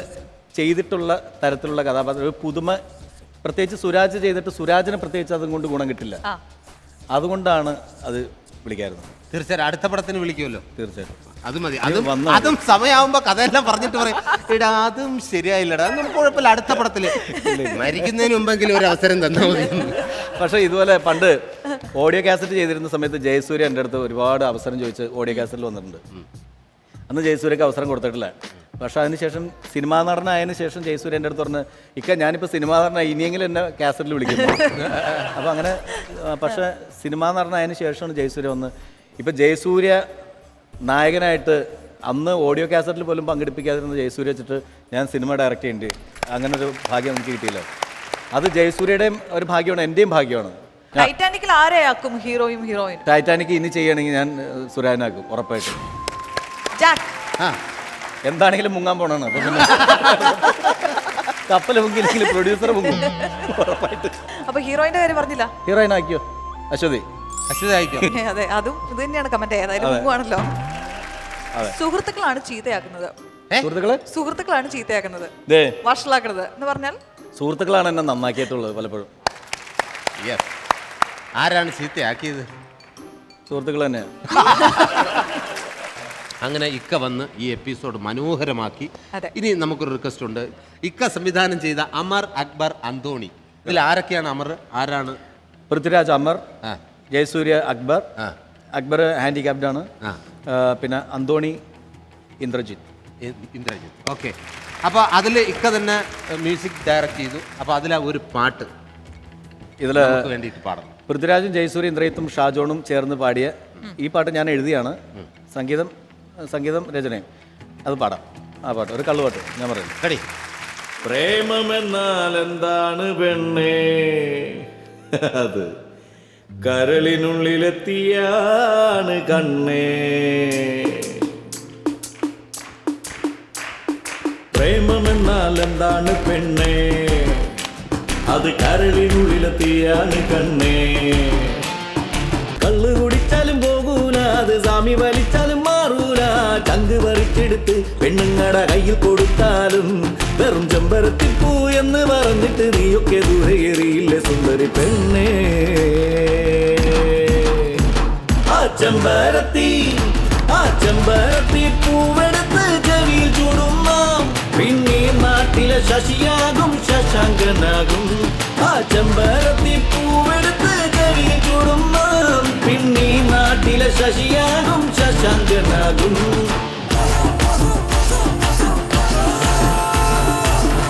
ചെയ്തിട്ടുള്ള തരത്തിലുള്ള കഥാപാത്രം ഒരു പുതുമ, പ്രത്യേകിച്ച് സുരാജ് ചെയ്തിട്ട് സുരാജിന് പ്രത്യേകിച്ച് അതും കൊണ്ട് ഗുണം കിട്ടില്ല. അതുകൊണ്ടാണ് അത് വിളിക്കാറുള്ളത്. തീർച്ചയായും അടുത്ത പടത്തിന് വിളിക്കുമല്ലോ. തീർച്ചയായിട്ടും അത് മതി. അതും സമയമാകുമ്പോ കഥയെല്ലാം പറഞ്ഞിട്ട് പറയും, എടാ അതും ശരിയായില്ലടാ, നമുക്ക് കുഴപ്പമില്ല, അടുത്ത പടത്തില് മരിക്കുന്നതിന് മുമ്പെങ്കിലും ഒരു അവസരം തന്നാൽ മതി. പക്ഷേ ഇതുപോലെ പണ്ട് ഓഡിയോ കാസറ്റ് ചെയ്തിരുന്ന സമയത്ത് ജയസൂര്യ എൻ്റെ അടുത്ത് ഒരുപാട് അവസരം ചോദിച്ച് ഓഡിയോ കാസറ്റിൽ വന്നിട്ടുണ്ട്. അന്ന് ജയസൂര്യക്ക് അവസരം കൊടുത്തിട്ടില്ല. പക്ഷേ അതിനുശേഷം സിനിമാ നടനായതിനു ശേഷം ജയസൂര്യ എൻ്റെ അടുത്ത് പറഞ്ഞ്, ഇക്ക ഞാനിപ്പോൾ സിനിമാ നടനായി, ഇനിയെങ്കിലും എന്നെ കാസറ്റിൽ വിളിക്കുന്നു. അപ്പോൾ അങ്ങനെ, പക്ഷേ സിനിമാ നടനായതിനു ശേഷമാണ് ജയസൂര്യ വന്ന്. ഇപ്പം ജയസൂര്യ നായകനായിട്ട് അന്ന് ഓഡിയോ കാസറ്റിൽ പോലും പങ്കെടുപ്പിക്കാതിരുന്ന ജയസൂര്യ വെച്ചിട്ട് ഞാൻ സിനിമ ഡയറക്റ്റ് ചെയ്യേണ്ടി, അങ്ങനെ ഒരു ഭാഗ്യം എനിക്ക് കിട്ടിയില്ല. അത് ജയസൂര്യയുടെയും ഒരു ഭാഗ്യമാണ്, എൻ്റെയും ഭാഗ്യമാണ്. ടൈറ്റാനിക്കിൽ ആരെയാക്കും ഹീറോയും ഹീറോയിനും? ടൈറ്റാനിക് ഇനി ചെയ്യണമെങ്കിൽ ഞാൻ സുരാജനാക്കും ഉറപ്പായിട്ടും. ജാക്ക്. എന്താണെങ്കിലും മുങ്ങാൻ പോണാണ്. അപ്പൊ പിന്നെ കപ്പൽ മുങ്ങില്ലെങ്കിൽ പ്രൊഡ്യൂസർ മുങ്ങും ഉറപ്പായിട്ട്. അപ്പൊ ഹീറോയിന്റെ കാര്യം പറഞ്ഞില്ല? ഹീറോയിൻ ആക്കിയോ? അശ്വതി. അതെ, അതും ഇത് തന്നെയാണ് കമന്റ്. ഏതായാലും മുങ്ങുവാണല്ലോ. സുഹൃത്തുക്കളാണ് ചീത്തയാക്കുന്നത്. സുഹൃത്തുക്കളാണ് ചീത്തയാക്കുന്നത്, വഷളാക്കുന്നത് എന്ന് പറഞ്ഞാൽ സുഹൃത്തുക്കളാണ് എന്നെ നന്നാക്കിയിട്ടുള്ളത് പലപ്പോഴും. ആരാണ് ചീത്തയാക്കിയത്? സുഹൃത്തുക്കൾ തന്നെ. അങ്ങനെ ഇക്ക വന്ന് ഈ എപ്പിസോഡ് മനോഹരമാക്കി. ഇനി നമുക്കൊരു റിക്വസ്റ്റ് ഉണ്ട്. ഇക്ക സംവിധാനം ചെയ്ത അമർ, അക്ബർ, അന്തോണി, ഇതിൽ ആരൊക്കെയാണ് അമർ, ആരാണ്? പൃഥ്വിരാജ് അമർ, ജയസൂര്യ അക്ബർ. അക്ബർ ഹാൻഡിക്യാപ്ഡ് ആണ്. പിന്നെ അന്തോണി ഇന്ദ്രജിത്ത്. ഇന്ദ്രജിത്ത്. ഓക്കെ, അപ്പോൾ അതിൽ ഇക്ക തന്നെ മ്യൂസിക് ഡയറക്റ്റ് ചെയ്തു. അപ്പോൾ അതിലെ ഒരു പാട്ട് ഇതിൽ നമുക്ക് വേണ്ടിയിട്ട് പാടണം. പൃഥ്വിരാജും ജയസൂര്യ, ഇന്ദ്രജിത്തും ഷാജോണും ചേർന്ന് പാടിയ ഈ പാട്ട് ഞാൻ എഴുതിയാണ്. സംഗീതം രചനയും. അത് പാടാം. ആ പാട്ട് ഒരു കള്ളുപാട്ട് ഞാൻ പറയുന്നു. റെഡി? പ്രേമമെന്നാൽ എന്താണ് പെണ്ണേ, അത് കരളിനുള്ളിലെത്തിയാണ് കണ്ണേ. പ്രേമമെന്നാൽ എന്താണ് പെണ്ണേ, അത് കരളിനുള്ളിലെത്തിയാണ് കണ്ണേ. കള്ളു കുടിച്ചാലും പോകൂല, അത് സാമി വലിച്ചാലും മാറൂല. ചങ്ക് പറിച്ചെടുത്ത് പെണ്ണുങ്ങടെ കയ്യിൽ കൊടുത്താലും വെറും ചെമ്പരത്തിപ്പൂ എന്ന് പറഞ്ഞിട്ട് നീയൊക്കെ ദൂരെ എറിയില്ലേ സുന്ദരി പെണ്ണേ. ആ ചെമ്പരത്തി പൂവെടുത്ത് ചെവിയിൽ ചൂടുന്ന പിന്നെ നാട്ടിലെ ശശിയാകും ശശാങ്കനാകും. ആ ചെമ്പരത്തി പൂവെടുത്ത് ചെവിയിൽ ചൂടുന്ന പിന്നെ നാട്ടിലെ ശശിയാകും ശശാങ്കനാകും.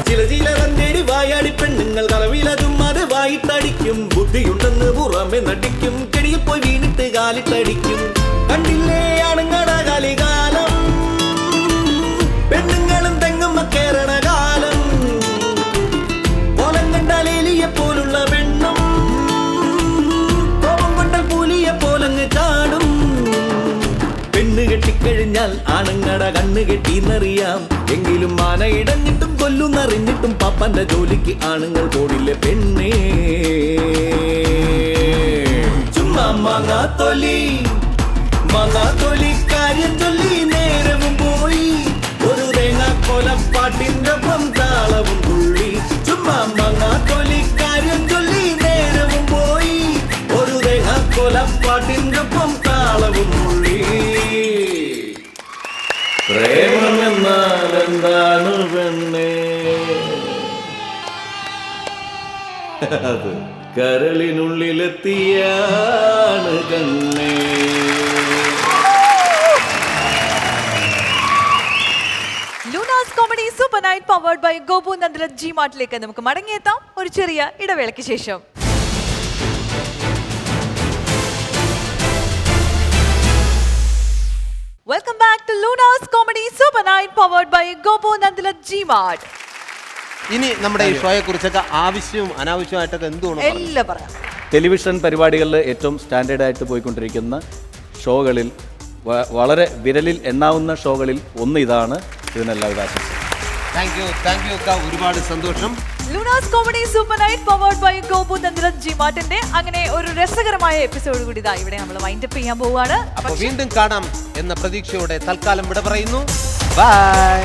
ചില തന്നേടി വായാടി പെണ്ണുങ്ങൾ കളവിലതും അത് വായിട്ടടിക്കും. ബുദ്ധിയുണ്ടെന്ന് പുറമെ നടിക്കും, കെടിയിൽ പോയി വീണിട്ട് കാലിട്ടടിക്കും. കണ്ടില്ലേ ആണുങ്ങട കലികാലം, പെണ്ണുങ്ങളും തെങ്ങുമ്മ കേറണ കാലം. കോലം കണ്ടാൽ എലിയെ പോലുള്ള പെണ്ണും കോപം കൊണ്ടാൽ പുലിയെ പോലങ്ങ് ചാടും. പെണ്ണ് കെട്ടിക്കഴിഞ്ഞാൽ ആണുങ്ങട കണ്ണ് കെട്ടിന്നറിയാം. എങ്കിലും മാന ഇടഞ്ഞിട്ടും കൊല്ലുന്നറിഞ്ഞിട്ടും പാപ്പന്റെ ജോലിക്ക് ആണുങ്ങൾ പോടില്ലേ പെണ്ണേ. ചുമ്മാ മാങ്ങാത്തൊലി കാര്യം ചൊല്ലി നേരവും പോയി. ഒരു തേങ്ങാക്കൊലപ്പാട്ടിന്റെ ഒപ്പം താളവും തുള്ളി. ചുമ്മാ മാങ്ങാത്തൊലി കാര്യം ചൊല്ലി നേരവും പോയി. ഒരു തേങ്ങാക്കൊലപ്പാട്ടിന്റെ ഒപ്പം താളവും തുള്ളി. പ്രേമമെന്നാൽ എന്താണ് പെണ്ണേ, അത് കരളിനുള്ളിലെത്തിയാണ് കണ്ണേ. Lunars comedy super night powered by Gopu Nandala G മാർട്ടിലേക്ക് നമുക്ക് മടങ്ങിയെത്താം ഒരു ചെറിയ ഇടവേളയ്ക്ക് ശേഷം. Welcome back to Lunars comedy super night powered by Gopu Nandala G mart. ഇനി നമ്മുടെ ഈ ഷോയെ കുറിച്ചൊക്കെ ആവശ്യവും അനാവശ്യമായിട്ടൊക്കെ എന്തുകൊണ്ട് എല്ലാം പറയാം. ടെലിവിഷൻ പരിപാടികളിൽ ഏറ്റവും സ്റ്റാൻഡേർഡായിട്ട് പോയിക്കൊണ്ടിരിക്കുന്ന ഷോകളിൽ വളരെ വിരലിൽ എണ്ണാവുന്ന ഷോകളിൽ ഒന്ന് ഇതാണ്. ഇതിനെല്ലാവിധ ആശംസ. താങ്ക് യു ഒരുപാട് സന്തോഷം. Luna's comedy super night powered by Gopu Nandala G മാർട്ടിന്റെ അങ്ങനെ ഒരു രസകരമായ എപ്പിസോഡ് കൂടി ഇതാ ഇവിടെ നമ്മൾ വൈൻഡപ്പ് ചെയ്യാൻ പോവുകയാണ്. അപ്പോൾ വീണ്ടും കാണാം എന്ന പ്രതീക്ഷയോടെ തൽക്കാലം വിട പറയുന്നു. ബൈ.